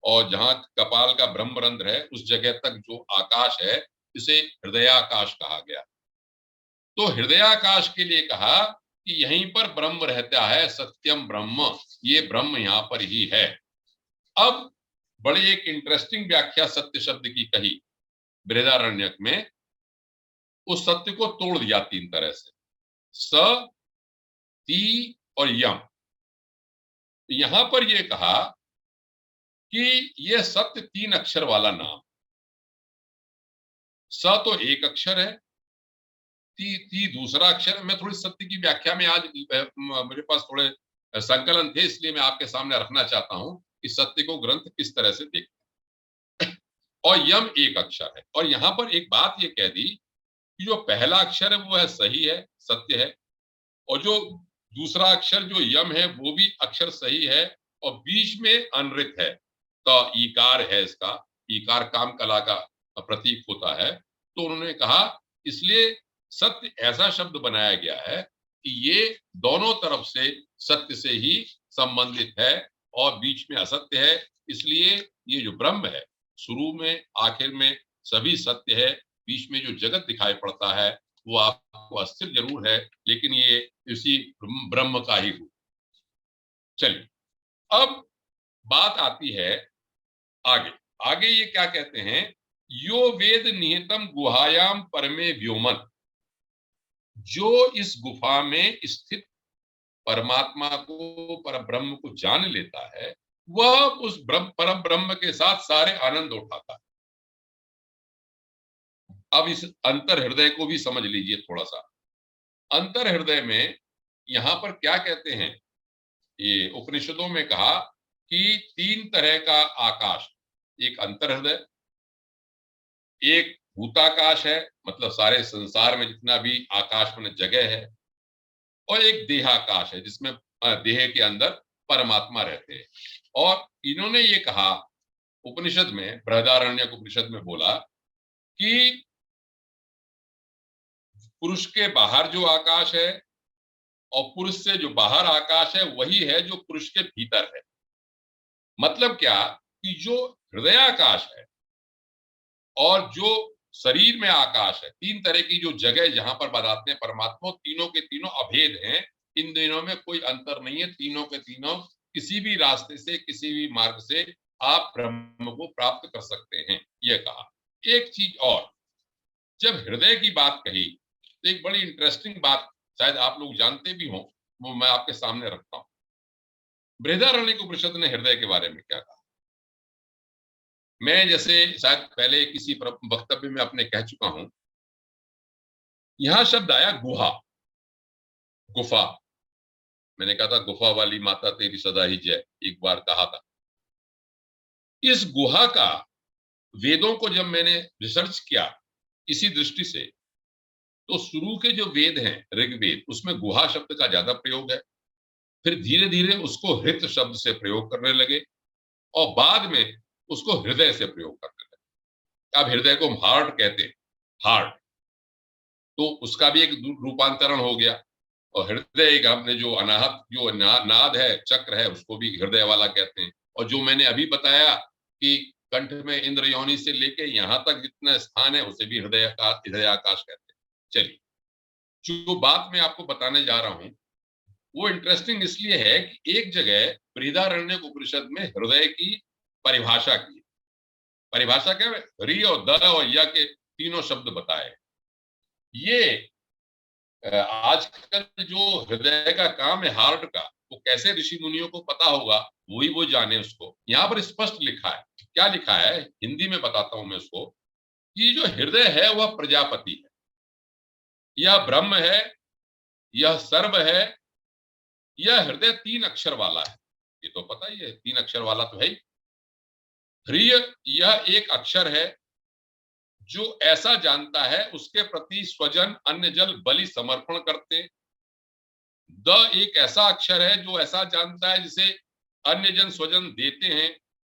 और जहां कपाल का ब्रह्मरंध्र है उस जगह तक जो आकाश है इसे हृदयाकाश कहा गया। तो हृदयाकाश के लिए कहा कि यहीं पर ब्रह्म रहता है, सत्यम ब्रह्म, ये ब्रह्म यहां पर ही है। अब बड़ी एक इंटरेस्टिंग व्याख्या सत्य शब्द की कही बृहदारण्यक में, उस सत्य को तोड़ दिया तीन तरह से, स, ती और यम। यहां पर यह कहा कि यह सत्य तीन अक्षर वाला नाम, स तो एक अक्षर है, ती दूसरा अक्षर है। मैं थोड़ी सत्य की व्याख्या में आज मेरे पास थोड़े संकलन थे, इसलिए मैं आपके सामने रखना चाहता हूं कि सत्य को ग्रंथ किस तरह से देखते हैं। और यम एक अक्षर है। और यहां पर एक बात ये कह दी कि जो पहला अक्षर है वो है सही है, सत्य है, और जो दूसरा अक्षर जो यम है वो भी अक्षर सही है, और बीच में अनृत है, तो ईकार है, इसका ईकार काम कला का प्रतीक होता है। तो उन्होंने कहा इसलिए सत्य ऐसा शब्द बनाया गया है कि ये दोनों तरफ से सत्य से ही संबंधित है और बीच में असत्य है। इसलिए ये जो ब्रह्म है शुरू में आखिर में सभी सत्य है, बीच में जो जगत दिखाई पड़ता है वो आपको अस्थिर जरूर है, लेकिन ये इसी ब्रह्म का ही रूप। चलिए, अब बात आती है आगे। आगे ये क्या कहते हैं, यो वेद निहितम गुहायाम परमे व्योमन, जो इस गुफा में स्थित परमात्मा को, पर ब्रह्म को जान लेता है, वह उस परम ब्रह्म के साथ सारे आनंद उठाता है। अब इस अंतर हृदय को भी समझ लीजिए थोड़ा सा। अंतर हृदय में यहां पर क्या कहते हैं, ये उपनिषदों में कहा कि 3 तरह का आकाश, एक अंतर हृदय, एक भूताकाश है, मतलब सारे संसार में जितना भी आकाश में जगह है, और एक देहाकाश है जिसमें देह के अंदर परमात्मा रहते हैं। और इन्होंने ये कहा उपनिषद में, बृहदारण्यक उपनिषद में बोला कि पुरुष के बाहर जो आकाश है और पुरुष से जो बाहर आकाश है वही है जो पुरुष के भीतर है। मतलब क्या कि जो हृदयाकाश है और जो शरीर में आकाश है, 3 तरह की जो जगह जहां पर बताते हैं परमात्मा, तीनों के तीनों अभेद हैं। इन दिनों में कोई अंतर नहीं है, तीनों के तीनों किसी भी रास्ते से, किसी भी मार्ग से आप ब्रह्म को प्राप्त कर सकते हैं, यह कहा। एक चीज और, जब हृदय की बात कही तो एक बड़ी इंटरेस्टिंग बात शायद आप लोग जानते भी हों, वो मैं आपके सामने रखता हूं। बृहदारण्यक उपनिषद ने हृदय के बारे में क्या कहा, मैं जैसे शायद पहले किसी वक्तव्य में अपने कह चुका हूं, यहां शब्द आया गुहा, गुफा। मैंने कहा था गुफा वाली माता तेरी सदा ही जय, एक बार कहा था। इस गुहा का वेदों को जब मैंने रिसर्च किया इसी दृष्टि से, तो शुरू के जो वेद हैं ऋग्वेद, उसमें गुहा शब्द का ज्यादा प्रयोग है। फिर धीरे धीरे उसको हृत शब्द से प्रयोग करने लगे और बाद में उसको हृदय से प्रयोग करने लगे। अब हृदय को हम हार्ट कहते हैं, हार्ट, तो उसका भी एक रूपांतरण हो गया। और हृदय का हमने जो अनाहत जो नाद है, चक्र है, उसको भी हृदय वाला कहते हैं। और जो मैंने अभी बताया कि कंठ में इंद्र योनि से लेके यहां तक जितना स्थान है उसे भी हृदय आकाश कहते हैं। चलिए, जो बात मैं आपको बताने जा रहा हूं वो इंटरेस्टिंग इसलिए है कि एक जगह बृहदारण्यक उपनिषद में हृदय की परिभाषा की। परिभाषा क्या है, री और द और य के तीनों शब्द बताए। ये आजकल जो हृदय का काम है, हार्ट का, वो कैसे ऋषि मुनियों को पता होगा, वही वो जाने उसको। यहाँ पर स्पष्ट लिखा है, क्या लिखा है, हिंदी में बताता हूं मैं उसको, कि जो हृदय है वह प्रजापति है, यह ब्रह्म है, यह सर्व है, यह हृदय 3 अक्षर वाला है। ये तो पता ही है, 3 अक्षर वाला तो है ही। ह्रिय, यह एक अक्षर है जो ऐसा जानता है उसके प्रति स्वजन अन्य जल बलि समर्पण करते। द एक ऐसा अक्षर है जो ऐसा जानता है जिसे अन्य जन स्वजन देते हैं।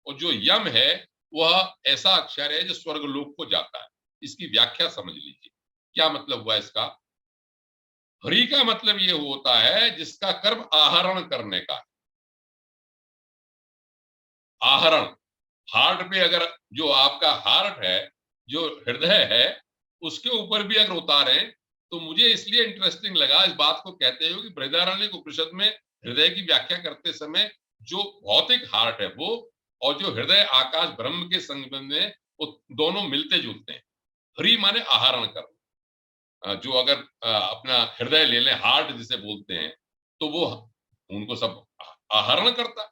और जो यम है वह ऐसा अक्षर है जो स्वर्गलोक को जाता है। इसकी व्याख्या समझ लीजिए, क्या मतलब हुआ इसका। हरि का मतलब ये होता है जिसका कर्म आहरण करने का है। आहरण, हार्ट पे अगर जो आपका हार्ट है, जो हृदय है, उसके ऊपर भी अगर उतारें तो मुझे इसलिए इंटरेस्टिंग लगा इस बात को कहते हुए कि बृहदारण्यक उपनिषद में हृदय की व्याख्या करते समय जो भौतिक हार्ट है वो और जो हृदय आकाश ब्रह्म के संबंध में, वो दोनों मिलते जुलते हैं। हरि माने आहरण कर, जो अगर अपना हृदय ले लें, हार्ट जिसे बोलते हैं, तो वो उनको सब आहरण करता।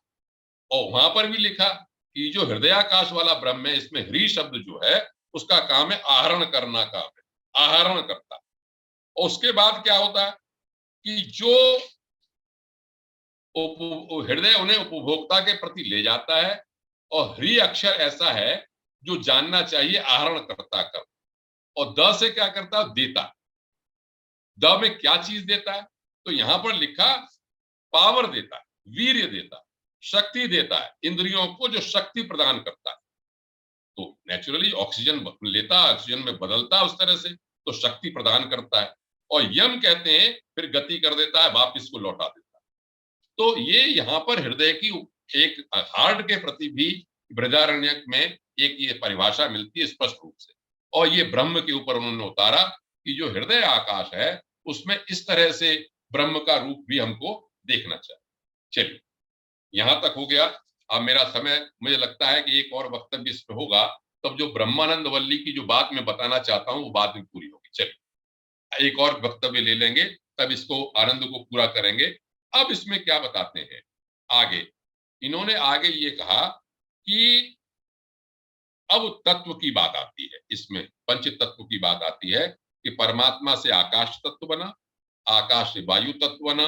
और वहां पर भी लिखा कि जो हृदयाकाश वाला ब्रह्म है, इसमें ह्री शब्द जो है उसका काम है आहरण करना, काम है आहरण करता। और उसके बाद क्या होता है कि जो हृदय उन्हें उपभोक्ता के प्रति ले जाता है। और ह्री अक्षर ऐसा है जो जानना चाहिए आहरण करता कर। और द से क्या करता, देता। द में क्या चीज देता है, तो यहां पर लिखा पावर देता है, वीर्य देता है, शक्ति देता है, इंद्रियों को जो शक्ति प्रदान करता है। तो नेचुरली ऑक्सीजन लेता, ऑक्सीजन में बदलता उस तरह से, तो शक्ति प्रदान करता है। और यम कहते हैं फिर गति कर देता है, वापिस को लौटा देता है। तो ये यहाँ पर हृदय की एक हार्ट के प्रति भी बृहदारण्यक में एक ये परिभाषा मिलती है स्पष्ट रूप से। और ये ब्रह्म के ऊपर उन्होंने उतारा कि जो हृदय आकाश है उसमें इस तरह से ब्रह्म का रूप भी हमको देखना चाहिए। चलिए, यहां तक हो गया। अब मेरा समय, मुझे लगता है कि एक और वक्तव्य इस पे होगा, तब जो ब्रह्मानंद वल्ली की जो बात मैं बताना चाहता हूं वो बात भी पूरी होगी। चलिए, एक और वक्तव्य ले लेंगे, तब इसको आनंद को पूरा करेंगे। अब इसमें क्या बताते हैं आगे, इन्होंने आगे ये कहा कि अब तत्व की बात आती है, इसमें पंच तत्व की बात आती है कि परमात्मा से आकाश तत्व बना, आकाश से वायु तत्व बना,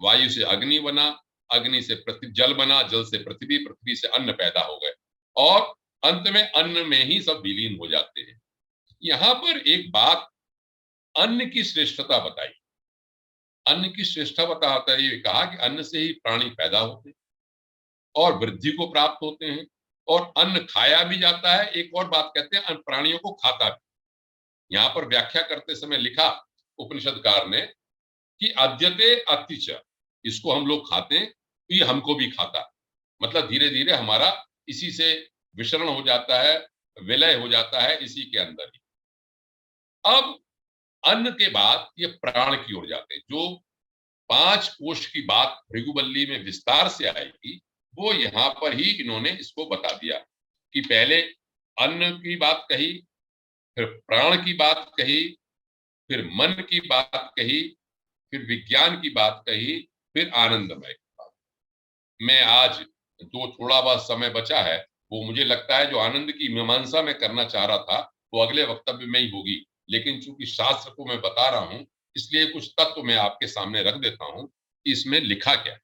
वायु से अग्नि बना, अग्नि से पृथ्वी जल बना, जल से पृथ्वी, पृथ्वी से अन्न पैदा हो गए और अंत में अन्न में ही सब विलीन हो जाते हैं। यहां पर एक बात, अन्न की श्रेष्ठता बताई। अन्न की श्रेष्ठता बताता है, ये कहा कि अन्न से ही प्राणी पैदा होते हैं और वृद्धि को प्राप्त होते हैं और अन्न खाया भी जाता है। एक और बात कहते हैं, अन्न प्राणियों को खाता भी। यहाँ पर व्याख्या करते समय लिखा उपनिषदकार ने कि अद्यते अतिच, इसको हम लोग खाते हैं तो ये हमको भी खाता है। मतलब धीरे धीरे हमारा इसी से विसरण हो जाता है, विलय हो जाता है इसी के अंदर ही। अब अन्न के बाद ये प्राण की ओर जाते हैं। जो 5 कोश की बात भृगुवल्ली में विस्तार से आएगी, वो यहाँ पर ही इन्होंने इसको बता दिया कि पहले अन्न की बात कही, फिर प्राण की बात कही, फिर मन की बात कही, फिर विज्ञान की बात कही, फिर आनंदमय की बात। मैं आज जो थोड़ा बहुत समय बचा है, वो मुझे लगता है जो आनंद की मीमांसा में करना चाह रहा था वो अगले वक्तव्य में ही होगी, लेकिन चूंकि शास्त्र को मैं बता रहा हूं इसलिए कुछ तत्व मैं आपके सामने रख देता हूं कि इसमें लिखा क्या है।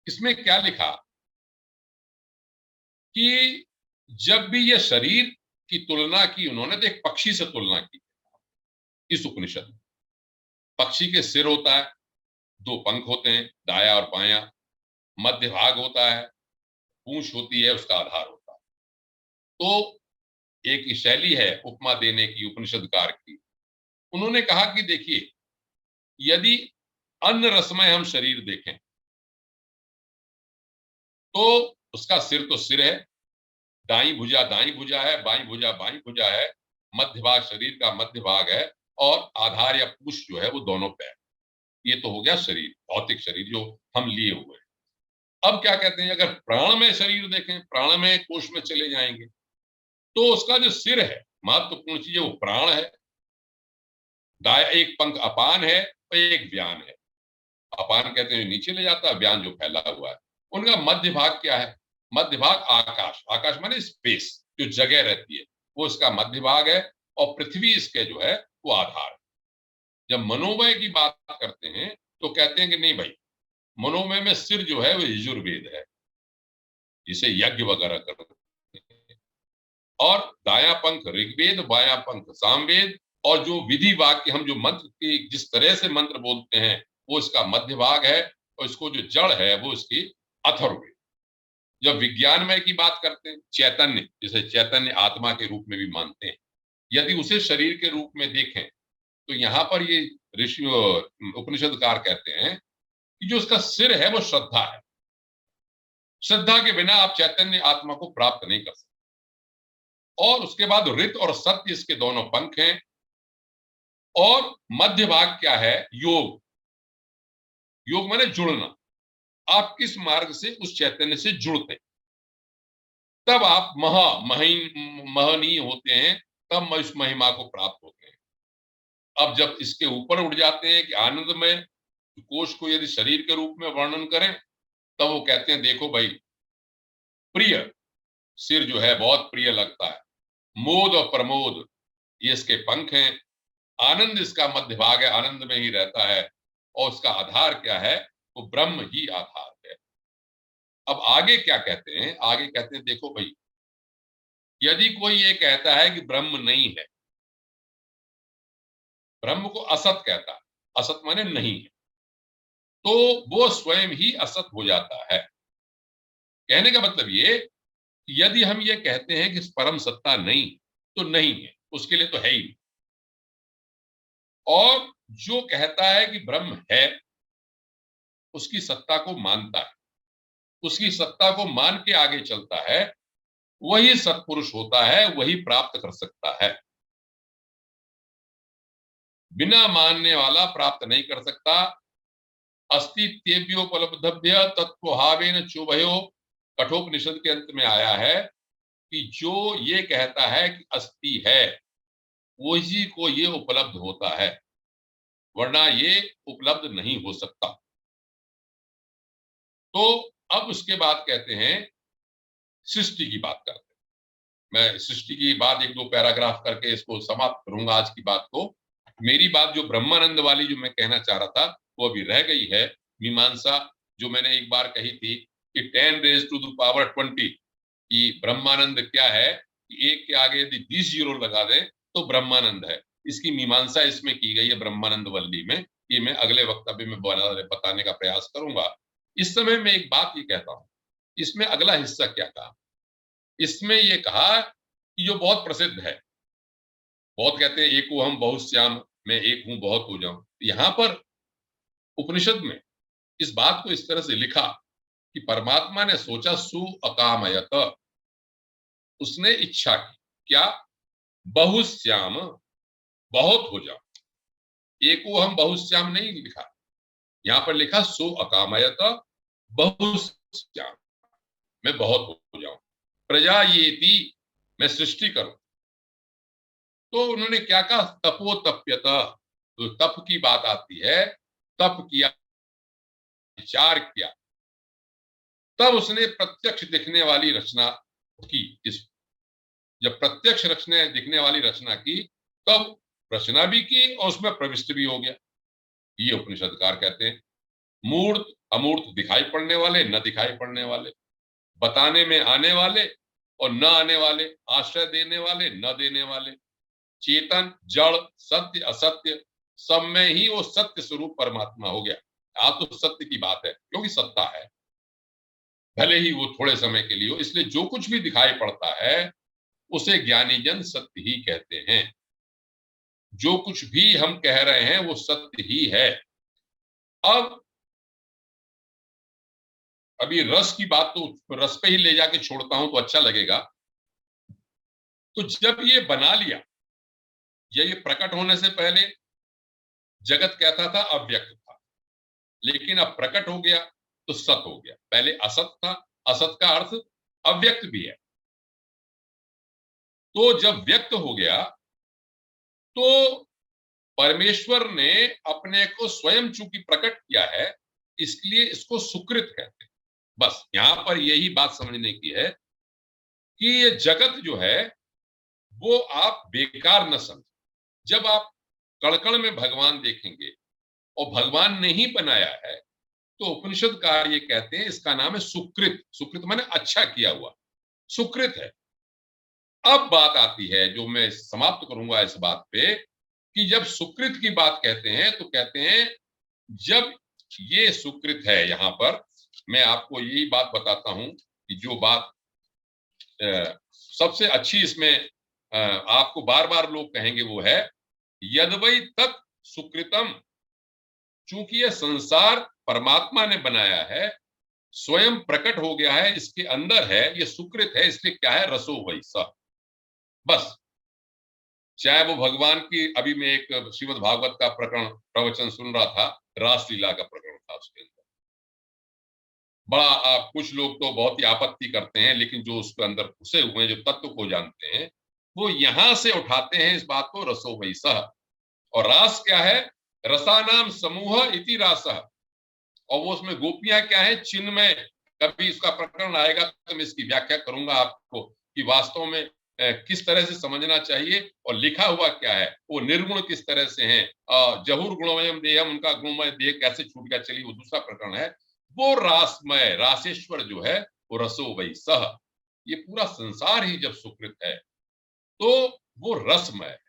इसमें क्या लिखा कि जब भी ये शरीर की तुलना की उन्होंने, तो एक पक्षी से तुलना की इस उपनिषद में। पक्षी के सिर होता है, 2 पंख होते हैं, दाया और बायां, मध्य भाग होता है, पूंछ होती है, उसका आधार होता है। तो एक शैली है उपमा देने की उपनिषदकार की। उन्होंने कहा कि देखिए, यदि अन्न रसमय हम शरीर देखें तो उसका सिर तो सिर है, दाई भुजा है, बाई भुजा बाई भुजा है, मध्य भाग शरीर का मध्य भाग है और आधार या पुष जो है वो दोनों पैर। ये तो हो गया शरीर, भौतिक शरीर जो हम लिए हुए हैं। अब क्या कहते हैं, अगर प्राण में शरीर देखें, प्राण में कोश में चले जाएंगे तो उसका जो सिर है, महत्वपूर्ण चीज है वो प्राण है, दाया एक पंख अपान है और एक व्यान है। अपान कहते हैं नीचे ले जाता है, व्यान जो फैला हुआ है। उनका मध्य भाग क्या है, मध्य भाग आकाश, आकाश माने स्पेस, जो जगह रहती है वो इसका मध्य भाग है और पृथ्वी इसके जो है वो आधार है। जब मनोमय की बात करते हैं तो कहते हैं कि नहीं भाई, मनोमय में सिर जो है वो यजुर्वेद है, जिसे यज्ञ वगैरह करते हैं, और दाया पंख ऋग्वेद, बाया पंख सामवेद, और जो विधि वाक्य हम जो मंत्र की जिस तरह से मंत्र बोलते हैं वो इसका मध्य भाग है और इसको जो जड़ है वो इसकी अथर्ववेद। जब विज्ञानमय की बात करते हैं, चैतन्य, जिसे चैतन्य आत्मा के रूप में भी मानते हैं, यदि उसे शरीर के रूप में देखें तो यहाँ पर ये ऋषि उपनिषदकार कहते हैं कि जो उसका सिर है वो श्रद्धा है। श्रद्धा के बिना आप चैतन्य आत्मा को प्राप्त नहीं कर सकते। और उसके बाद ऋत और सत्य इसके दोनों पंख हैं। और मध्य भाग क्या है, योग। योग माने जुड़ना। आप किस मार्ग से उस चैतन्य से जुड़ते हैं, तब आप महनीय होते हैं, तब इस महिमा को प्राप्त होते हैं। अब जब इसके ऊपर उठ जाते हैं कि आनंदमय कोश को यदि शरीर के रूप में वर्णन करें, तब वो कहते हैं देखो भाई, प्रिय सिर जो है बहुत प्रिय लगता है, मोद और प्रमोद ये इसके पंख हैं, आनंद इसका मध्य भाग है, आनंद में ही रहता है, और उसका आधार क्या है, वो ब्रह्म ही आधार है। अब आगे क्या कहते हैं, आगे कहते हैं देखो भाई, यदि कोई ये कहता है कि ब्रह्म नहीं है, ब्रह्म को असत कहता है, असत माने नहीं है, तो वो स्वयं ही असत हो जाता है। कहने का मतलब ये, यदि हम ये कहते हैं कि परम सत्ता नहीं, तो नहीं है, उसके लिए तो है ही नहीं। और जो कहता है कि ब्रह्म है, उसकी सत्ता को मानता है, उसकी सत्ता को मान के आगे चलता है, वही सत्पुरुष होता है, वही प्राप्त कर सकता है। बिना मानने वाला प्राप्त नहीं कर सकता। अस्तित्वेभ्योपलब्धभ्य तत्त्वभावेन चोभयो, कठोपनिषद के अंत में आया है कि जो ये कहता है कि अस्थि है, वही को ये उपलब्ध होता है, वरना ये उपलब्ध नहीं हो सकता। तो अब उसके बाद कहते हैं सृष्टि की बात करते हैं। मैं सृष्टि की बात एक दो पैराग्राफ करके इसको समाप्त करूंगा आज की बात को। मेरी बात जो ब्रह्मानंद वाली जो मैं कहना चाह रहा था वो अभी रह गई है। मीमांसा जो मैंने एक बार कही थी कि 10⁻20 कि ब्रह्मानंद क्या है, कि एक के आगे यदि 20 जीरो लगा दें तो ब्रह्मानंद है। इसकी मीमांसा इसमें की गई है ब्रह्मानंद वल्ली में। ये मैं अगले वक्तव्य में बताने का प्रयास करूंगा। इस समय मैं एक बात ये कहता हूं, इसमें अगला हिस्सा क्या कहा, इसमें ये कहा कि जो बहुत प्रसिद्ध है, बहुत कहते हैं एको हम बहुत श्याम, मैं एक हूं बहुत हो जाऊं। यहां पर उपनिषद में इस बात को इस तरह से लिखा कि परमात्मा ने सोचा सु अकामयत, उसने इच्छा की क्या, बहुश्याम, बहुत हो जाओ। एको हम बहुश्याम नहीं लिखा, यहां पर लिखा सो अकामयत बहुश्याम, मैं बहुत हो जाऊं। प्रजा ये थी, मैं सृष्टि करूं। तो उन्होंने क्या कहा, तपो तप्यत, तो तप की बात आती है, तप किया, विचार किया, तब उसने प्रत्यक्ष दिखने वाली रचना की। इस जब प्रत्यक्ष रचने दिखने वाली रचना की तब रचना भी की और उसमें प्रविष्ट भी हो गया। ये उपनिषदकार कहते हैं मूर्त अमूर्त, दिखाई पड़ने वाले न दिखाई पड़ने वाले, बताने में आने वाले और न आने वाले, आश्रय देने वाले न देने वाले, चेतन जड़ सत्य असत्य, सब में ही वो सत्य स्वरूप परमात्मा हो गया। आ तो सत्य की बात है क्योंकि सत्ता है, भले ही वो थोड़े समय के लिए हो। इसलिए जो कुछ भी दिखाई पड़ता है उसे ज्ञानी जन सत्य ही कहते हैं। जो कुछ भी हम कह रहे हैं वो सत्य ही है। अब अभी रस की बात तो रस पे ही ले जाके छोड़ता हूं तो अच्छा लगेगा। तो जब ये बना लिया, या ये प्रकट होने से पहले जगत कहता था अव्यक्त था, लेकिन अब प्रकट हो गया तो सत हो गया। पहले असत था, असत का अर्थ अव्यक्त भी है। तो जब व्यक्त हो गया तो परमेश्वर ने अपने को स्वयं चूंकि प्रकट किया है, इसलिए इसको सुकृत कहते हैं। बस यहां पर यही बात समझने की है कि ये जगत जो है वो आप बेकार न समझ। जब आप कड़कड़ में भगवान देखेंगे और भगवान ने ही बनाया है तो उपनिषदकार ये कहते हैं इसका नाम है सुकृत। सुकृत माने अच्छा किया हुआ, सुकृत है। अब बात आती है जो मैं समाप्त करूंगा इस बात पे कि जब सुकृत की बात कहते हैं तो कहते हैं जब ये सुकृत है, यहां पर मैं आपको यही बात बताता हूं कि जो बात सबसे अच्छी इसमें आपको बार बार लोग कहेंगे वो है यद्वै तत् सुकृतम। चूंकि यह संसार परमात्मा ने बनाया है, स्वयं प्रकट हो गया है, इसके अंदर है, ये सुकृत है, इसलिए क्या है, रसो वैसा। बस चाहे वो भगवान की, अभी मैं एक श्रीमद् भागवत का प्रकरण प्रवचन सुन रहा था, रासलीला का प्रकरण था, उसके अंदर बड़ा कुछ लोग तो बहुत ही आपत्ति करते हैं, लेकिन जो उसके अंदर घुसे हुए हैं, जो तत्व को जानते हैं, वो यहां से उठाते हैं इस बात को, रसो वैसा। और रास क्या है, रसानाम समूह इति रासः। और वो उसमें गोपियां क्या है, चिन्मय। कभी इसका प्रकरण आएगा तो मैं इसकी व्याख्या करूंगा आपको कि वास्तव में किस तरह से समझना चाहिए और लिखा हुआ क्या है, वो निर्गुण किस तरह से हैं, जहुर गुणमयम देहम, उनका गुणमय देह कैसे छूट गया, चलिए वो दूसरा प्रकरण है। वो रासमय, रासेश्वर जो है वो रसो वही सह। ये पूरा संसार ही जब सुकृत है तो वो रसमय है।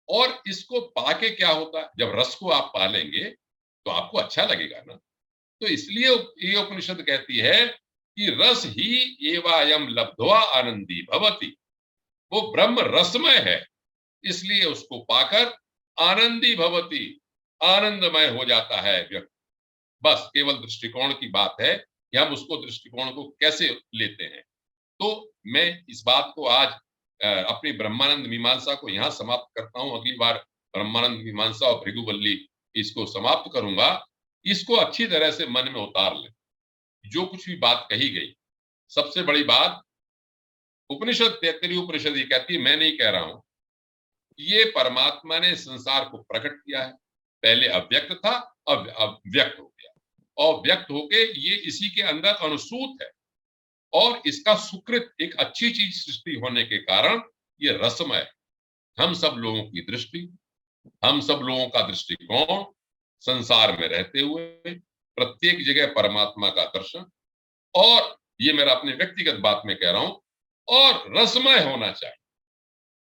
और इसको पाके क्या होता है, जब रस को आप पालेंगे तो आपको अच्छा लगेगा ना। तो इसलिए ये उपनिषद कहती है कि रस ही एवायम लब्ध्वा आनंदी भवति। वो ब्रह्म रसमय है, इसलिए उसको पाकर आनंदी भवति, आनंदमय हो जाता है व्यक्ति। बस केवल दृष्टिकोण की बात है कि हम उसको दृष्टिकोण को कैसे लेते हैं। तो मैं इस बात को आज अपनी ब्रह्मानंद मीमांसा को यहां समाप्त करता हूं। अगली बार ब्रह्मानंद मीमांसा और भृगुवल्ली इसको समाप्त करूंगा, इसको अच्छी तरह से मन में उतार ले। जो कुछ भी बात कही गई, सबसे बड़ी बात उपनिषद, तैत्तिरीय उपनिषद ये कहती है, मैं नहीं कह रहा हूं, ये परमात्मा ने संसार को प्रकट किया है। पहले अव्यक्त था, अब व्यक्त हो गया, और व्यक्त होके ये इसी के अंदर अनुसूत है, और इसका सुकृत एक अच्छी चीज सृष्टि होने के कारण ये रसमय। हम सब लोगों की दृष्टि, हम सब लोगों का दृष्टिकोण, संसार में रहते हुए प्रत्येक जगह परमात्मा का दर्शन, और ये मेरा अपने व्यक्तिगत बात में कह रहा हूं, और रसमय होना चाहिए,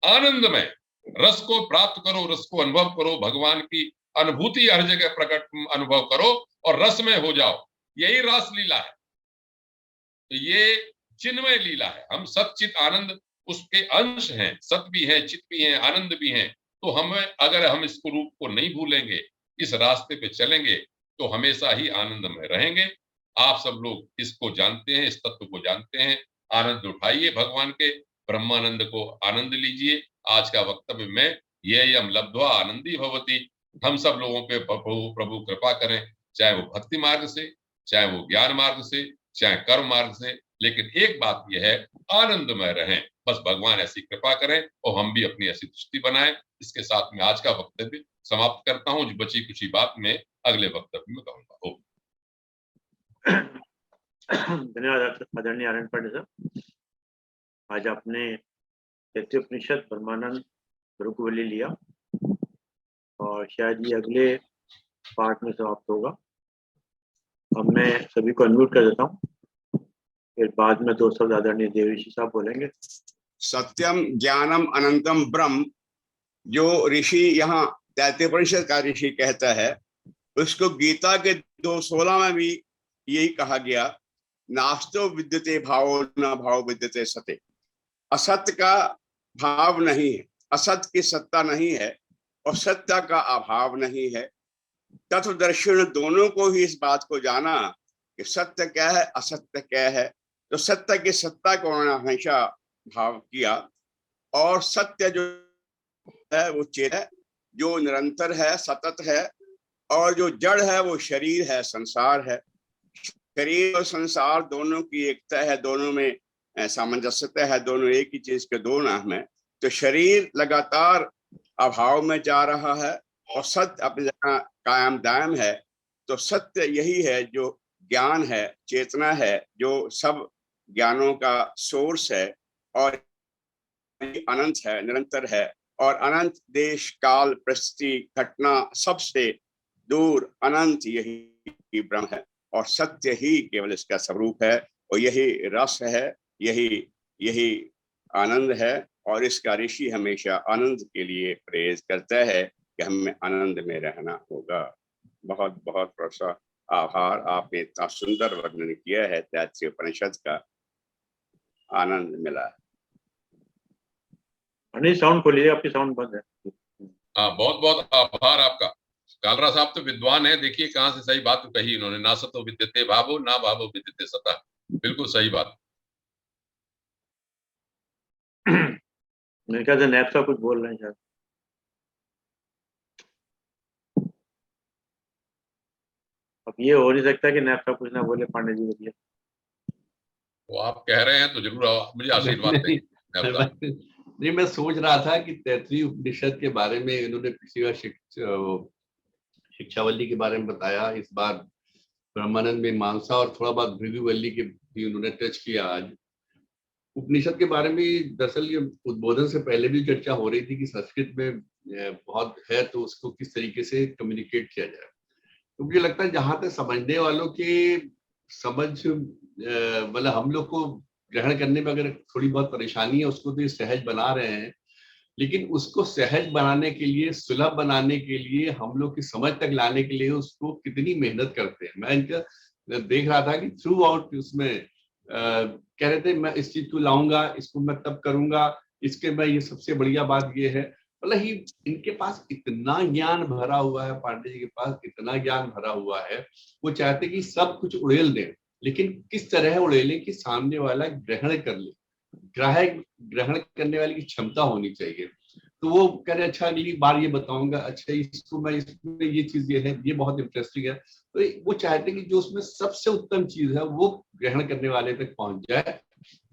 आनंदमय। रस को प्राप्त करो, रस को अनुभव करो, भगवान की अनुभूति हर जगह प्रकट अनुभव करो और रसमय हो जाओ। यही रास लीला है, तो ये चिन्मय लीला है। हम सच्चित आनंद उसके अंश हैं, सत भी हैं, चित भी हैं, आनंद भी हैं। तो हमें, अगर हम इस रूप को नहीं भूलेंगे, इस रास्ते पे चलेंगे, तो हमेशा ही आनंद में रहेंगे। आप सब लोग इसको जानते हैं, इस तत्व को जानते हैं। आनंद उठाइए भगवान के, ब्रह्मानंद को आनंद लीजिए। आज का वक्तव्य में ये यम लब्ध्वा आनंदी भवति, हम सब लोगों पे प्रभु कृपा करें, चाहे वो भक्ति मार्ग से, चाहे वो ज्ञान मार्ग से, चाहे कर्म मार्ग से, लेकिन एक बात यह है, आनंदमय रहें। बस भगवान ऐसी कृपा करें और हम भी अपनी ऐसी दृष्टि बनाएं। इसके साथ में आज का वक्तव्य समाप्त करता हूं। जो बची कुछ बात में अगले वक्तव्य में कहूंगा। धन्यवाद आदरणीय आनंद पांडे साहब। आज आपने तैत्तिरीय उपनिषद ब्रह्मानंद भृगुवल्ली लिया, और शायद ये अगले पार्ट में समाप्त होगा। अब मैं सभी को अनम्यूट कर देता हूँ, फिर बाद में दो शब्द आदरणीय देवऋषि साहब बोलेंगे। सत्यम ज्ञानम अनंतम ब्रह्म, जो ऋषि यहाँ तैत्तिरीय उपनिषद का ऋषि कहता है, उसको गीता के 2:16 में भी यही कहा गया, नास्तो विद्यते भावो न भाव विद्यते सते। असत्य का भाव नहीं है, असत्य की सत्ता नहीं है, और सत्य का अभाव नहीं है। तत्वदर्शियों ने दोनों को ही इस बात को जाना कि सत्य क्या है, असत्य क्या है। तो सत्य की सत्ता को उन्होंने हमेशा भाव किया, और सत्य जो है वो चेत है, जो निरंतर है, सतत है, और जो जड़ है वो शरीर है, संसार है। शरीर और संसार दोनों की एकता है, दोनों में सामंजस्यता है, दोनों एक ही चीज के दो नाम है। तो शरीर लगातार अभाव में जा रहा है और सत्य अपनी जगह कायम दायम है। तो सत्य यही है जो ज्ञान है, चेतना है, जो सब ज्ञानों का सोर्स है, और अनंत है, निरंतर है, और अनंत देश काल परिस्थिति घटना सबसे दूर अनंत यही ब्रह्म है, और सत्य ही केवल इसका स्वरूप है, और यही रस है, यही आनंद है। और इसका ऋषि हमेशा आनंद के लिए प्रेज करता है कि हमें आनंद में रहना होगा। बहुत बहुत प्रशंसा, आभार, आपने इतना सुंदर वर्णन किया है तैत्तिरीय उपनिषद का, आनंद मिला। साउंड खोलिए, आपकी साउंड बंद है। हाँ, बहुत बहुत आभार आपका। कालरा साहब तो विद्वान है, देखिए कहाँ से सही बात कही इन्होंने, ना सतो विद्यते भावो ना भावो विद्यते सता। बिल्कुल सही बात। मेरे ख्याल से नैप साहब कुछ बोल रहे हैं शायद। अब ये हो नहीं सकता कि नैप साहब कुछ ना बोले, पांडे जी बोलिए। वो आप कह रहे हैं तो जरूर मुझे आशीर्वाद दें। नहीं, मैं सोच रहा था कि तैत्तिरीय उपनिषद के बारे में इन्होंने पिछली बार शिक्षावल्ली के बारे में बताया, इस बार ब्रह्मानंद में मीमांसा, और थोड़ा बहुत भृगुवल्ली के भी उन्होंने टच किया। आज उपनिषद के बारे में दरअसल ये उद्बोधन से पहले भी चर्चा हो रही थी कि संस्कृत में बहुत है, तो उसको किस तरीके से कम्युनिकेट किया जाए। तो मुझे लगता है जहां तक समझने वालों के समझ, मतलब हम लोग को ग्रहण करने में अगर थोड़ी बहुत परेशानी है, उसको तो ये सहज बना रहे हैं, लेकिन उसको सहज बनाने के लिए, सुलभ बनाने के लिए, हम लोग की समझ तक लाने के लिए उसको कितनी मेहनत करते हैं। मैं इनका देख रहा था कि थ्रू आउट उसमें कह रहे थे मैं इस चीज को लाऊंगा, इसको मैं तब करूंगा, इसके मैं ये सबसे बढ़िया बात ये है। मतलब ही इनके पास इतना ज्ञान भरा हुआ है, पांडे जी के पास इतना ज्ञान भरा हुआ है, वो चाहते कि सब कुछ उड़ेल दें, लेकिन किस तरह उड़ेलें कि सामने वाला ग्रहण कर ले। ग्रहण करने वाली की क्षमता होनी चाहिए। तो वो कह रहे अच्छा अगली बार ये बताऊंगा, अच्छा इसको मैं इसमें ये चीज ये है, ये बहुत इंटरेस्टिंग है। तो वो चाहते हैं कि जो उसमें सबसे उत्तम चीज है वो ग्रहण करने वाले तक पहुंच जाए,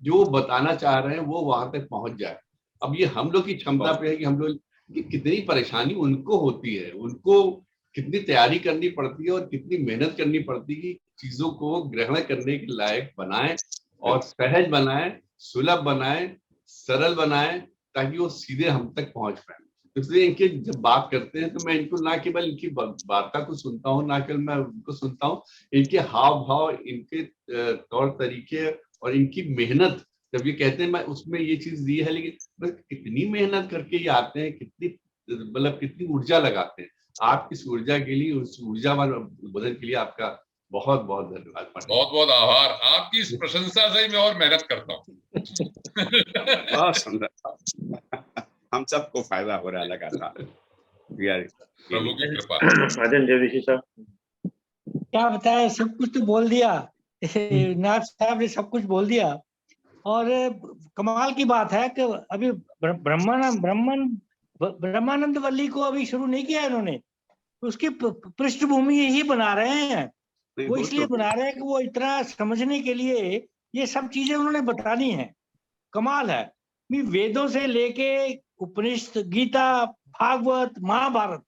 जो वो बताना चाह रहे हैं वो वहां तक पहुंच जाए। अब ये हम लोग की क्षमता पे है कि हम लोग कि कितनी परेशानी उनको होती है, उनको कितनी तैयारी करनी पड़ती है और कितनी मेहनत करनी पड़ती है कि चीजों को ग्रहण करने के लायक बनाए और सहज बनाए, सुलभ बनाए, सरल बनाए, ताकि वो सीधे हम तक पहुंच पाए। इसलिए इनके जब बात करते हैं तो मैं इनको ना केवल इनकी वार्ता को सुनता हूँ, ना केवल मैं उनको सुनता हूँ, इनके हाव भाव, इनके तौर तरीके और इनकी मेहनत। जब ये कहते हैं मैं उसमें ये चीज दी है, लेकिन बस कितनी मेहनत करके ये आते हैं, कितनी मतलब कितनी ऊर्जा लगाते हैं। आपकी इस ऊर्जा के लिए, उस ऊर्जावान उद्बोधन के लिए आपका बहुत बहुत धन्यवाद। बहुत बहुत आभार। आपकी इस प्रशंसा से ही मैं और मेहनत करता हूँ। बहुत सुंदर। हम सबको फायदा हो रहा है लगातार। प्रभु की कृपा। राजन जगदीशी साहब, क्या बताया, सब कुछ तो बोल दिया। नाथ साहब ने सब कुछ बोल दिया। और कमाल की बात है कि अभी ब्रह्मानंद वल्ली को अभी शुरू नहीं किया इन्होंने, उसकी पृष्ठभूमि यही बना रहे हैं। वो इसलिए बना रहे हैं कि वो इतना समझने के लिए ये सब चीजें उन्होंने बतानी है। कमाल है, वेदों से लेके उपनिषद, गीता, भागवत, महाभारत,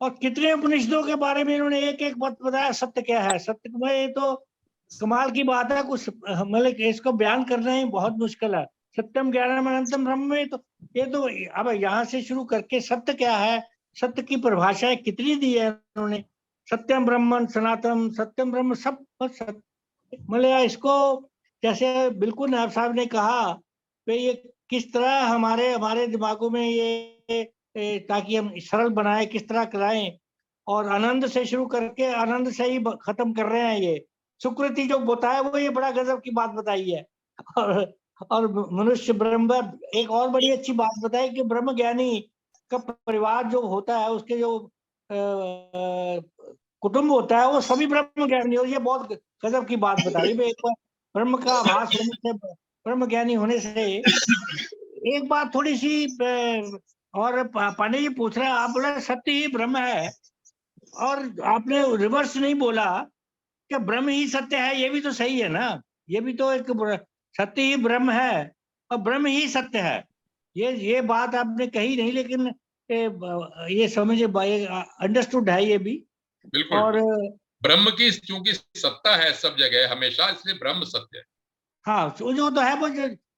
और कितने उपनिषदों के बारे में इन्होंने एक एक बात बताया। सत्य क्या है, सत्य में ये तो कमाल की बात है। कुछ मतलब इसको बयान करना ही बहुत मुश्किल है। सत्यम ज्ञानम अनंतम ब्रह्म में तो ये तो अब यहाँ से शुरू करके सत्य क्या है, सत्य की परिभाषाएं कितनी दी है उन्होंने। सत्यम ब्रह्मन सनातन, सत्यम ब्रह्म, सब मतलब इसको जैसे बिल्कुल नायब साहब ने कहा कि ये किस तरह हमारे दिमागों में ये ताकि हम सरल बनाए, किस तरह कराएं। और आनंद से शुरू करके आनंद से ही खत्म कर रहे हैं। ये सुकृति जो बताया वो ये बड़ा गजब की बात बताई है। और मनुष्य ब्रह्म, एक और बड़ी अच्छी बात बताई कि ब्रह्म ज्ञानी का परिवार जो होता है, उसके जो कुटुंब होता है वो सभी ब्रह्म ज्ञानी। और ये बहुत गजब की बात बताई। एक बार ब्रह्म का आभास होने से, ब्रह्म ज्ञानी होने से, एक बात थोड़ी सी और पांडे जी पूछ रहे हैं, आप बोले सत्य ही ब्रह्म है, और आपने रिवर्स नहीं बोला कि ब्रह्म ही सत्य है। ये भी तो सही है ना, ये भी तो एक सत्य ही ब्रह्म है और ब्रह्म ही सत्य है। ये बात आपने कही नहीं, लेकिन ये समझे, अंडरस्टूड है ये भी। बिल्कुल। और ब्रह्म की चूंकि सत्ता है सब जगह हमेशा, इसलिए ब्रह्म सत्य है। हाँ, जो तो है वो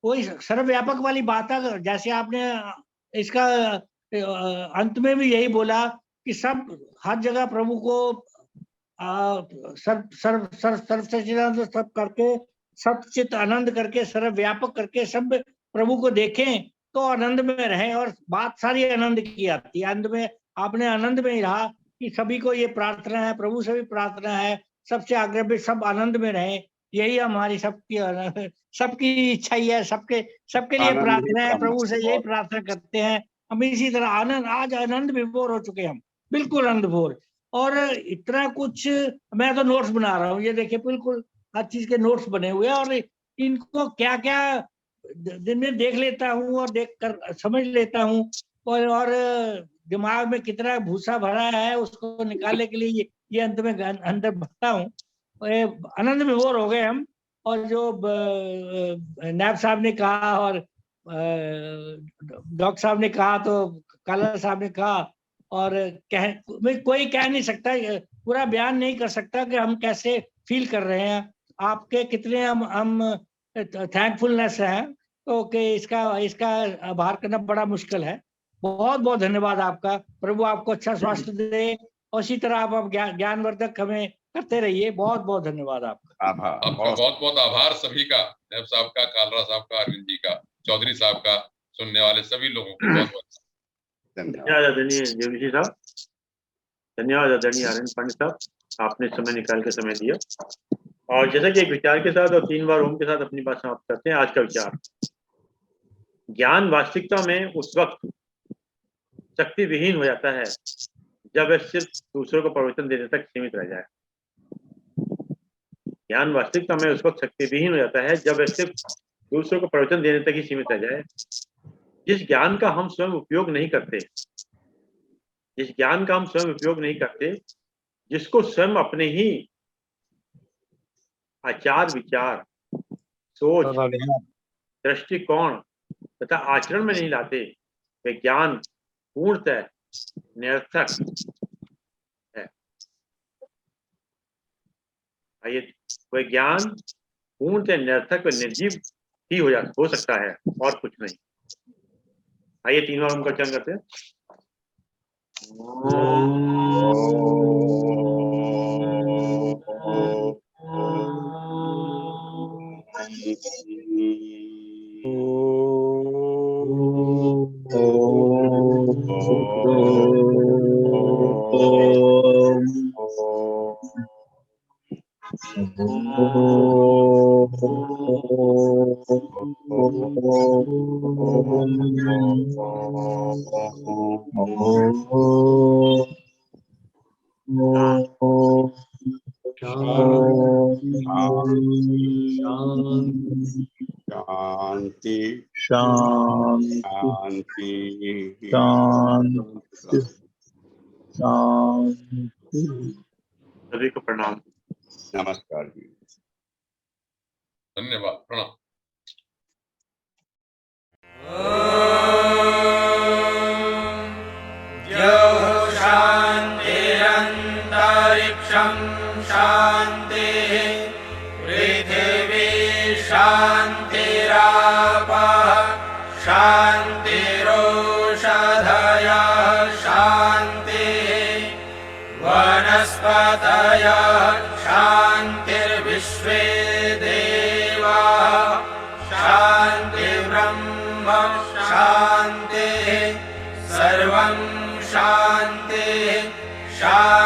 वही सर्वव्यापक वाली बात है। जैसे आपने इसका अंत में भी यही बोला कि सब हर जगह प्रभु को सर्व सच्चिदानंद सब करके, सचित आनंद करके, सर्वव्यापक करके सब प्रभु को देखें तो आनंद में रहें। और बात सारी आनंद की आती है। अंत में आपने आनंद में ही रहा कि सभी को ये प्रार्थना है, प्रभु से भी प्रार्थना है, सबसे आग्रह भी सब आनंद में रहें। यही हमारी सबकी इच्छा ही है, सबके लिए प्रार्थना है। प्रभु से यही प्रार्थना करते हैं हम। इसी तरह आनंद, आज आनंद विभोर हो चुके हम, बिल्कुल आनंद विभोर। और इतना कुछ, मैं तो नोट्स बना रहा हूँ, ये देखिए बिल्कुल हर चीज के नोट्स बने हुए हैं। और इनको क्या क्या दिन में देख लेता हूँ और देख कर समझ लेता हूँ। और दिमाग में कितना भूसा भरा है उसको निकालने के लिए ये अंत में अंदर भरता हूँ। आनंद विभोर हो गए हम। और जो नायब साहब ने कहा और डॉक्टर साहब ने कहा, तो काला साहब ने कहा, और कोई कह नहीं सकता, पूरा बयान नहीं कर सकता कि हम कैसे फील कर रहे हैं। आपके कितने हम थैंकफुलनेस है, तो कि इसका आभार करना बड़ा मुश्किल है। बहुत बहुत धन्यवाद आपका। प्रभु आपको अच्छा स्वास्थ्य दे, और इसी तरह आप ज्ञानवर्धक हमें करते रहिए। बहुत बहुत धन्यवाद आपका। आपका बहुत बहुत आभार सभी का, नायब साहब का, कालरा साहब का, अरविंद जी का, चौधरी साहब का, सुनने वाले सभी लोगों को बहुत बहुत धन्यवाद आदरणीय जगदीशी साहब, धन्यवाद आदरणीय आनंद पांडे साहब, आपने समय निकाल के समय दिया। और जैसा कि एक विचार के साथ और 3 बार ओम के साथ अपनी बात समाप्त करते हैं। आज का विचार, ज्ञान वास्तविकता में उस वक्त शक्ति विहीन हो जाता है जब वह सिर्फ दूसरों को प्रवचन देने तक सीमित रह जाए। ज्ञान वास्तविकता में उस वक्त शक्ति विहीन हो जाता है जब वह सिर्फ दूसरों को प्रवचन देने तक ही सीमित रह जाए। जिस ज्ञान का हम स्वयं उपयोग नहीं करते, जिस ज्ञान का हम स्वयं उपयोग नहीं करते, जिसको स्वयं अपने ही आचार विचार, सोच, दृष्टिकोण तथा आचरण में नहीं लाते, वे ज्ञान पूर्णतः निरर्थक है। आइए, वह ज्ञान पूर्णतः निरर्थक व निर्जीव ही हो सकता है और कुछ नहीं। आइए 3 बार उनका उच्चारण करते हैं। शांति शांति शांति शांति शांति। सभी को प्रणाम। नमस्कार जी। धन्यवाद, प्रणाम। शान्तिरन्तरिक्षं शान्तिः पृथिवी शान्तिरापः शान्तिरोषधयः शान्तिः वनस्पतयः शान्तिर्विश्वे देवाः शान्तिर्ब्रह्म शान्तिः सर्वं शान्तिः शान्तिः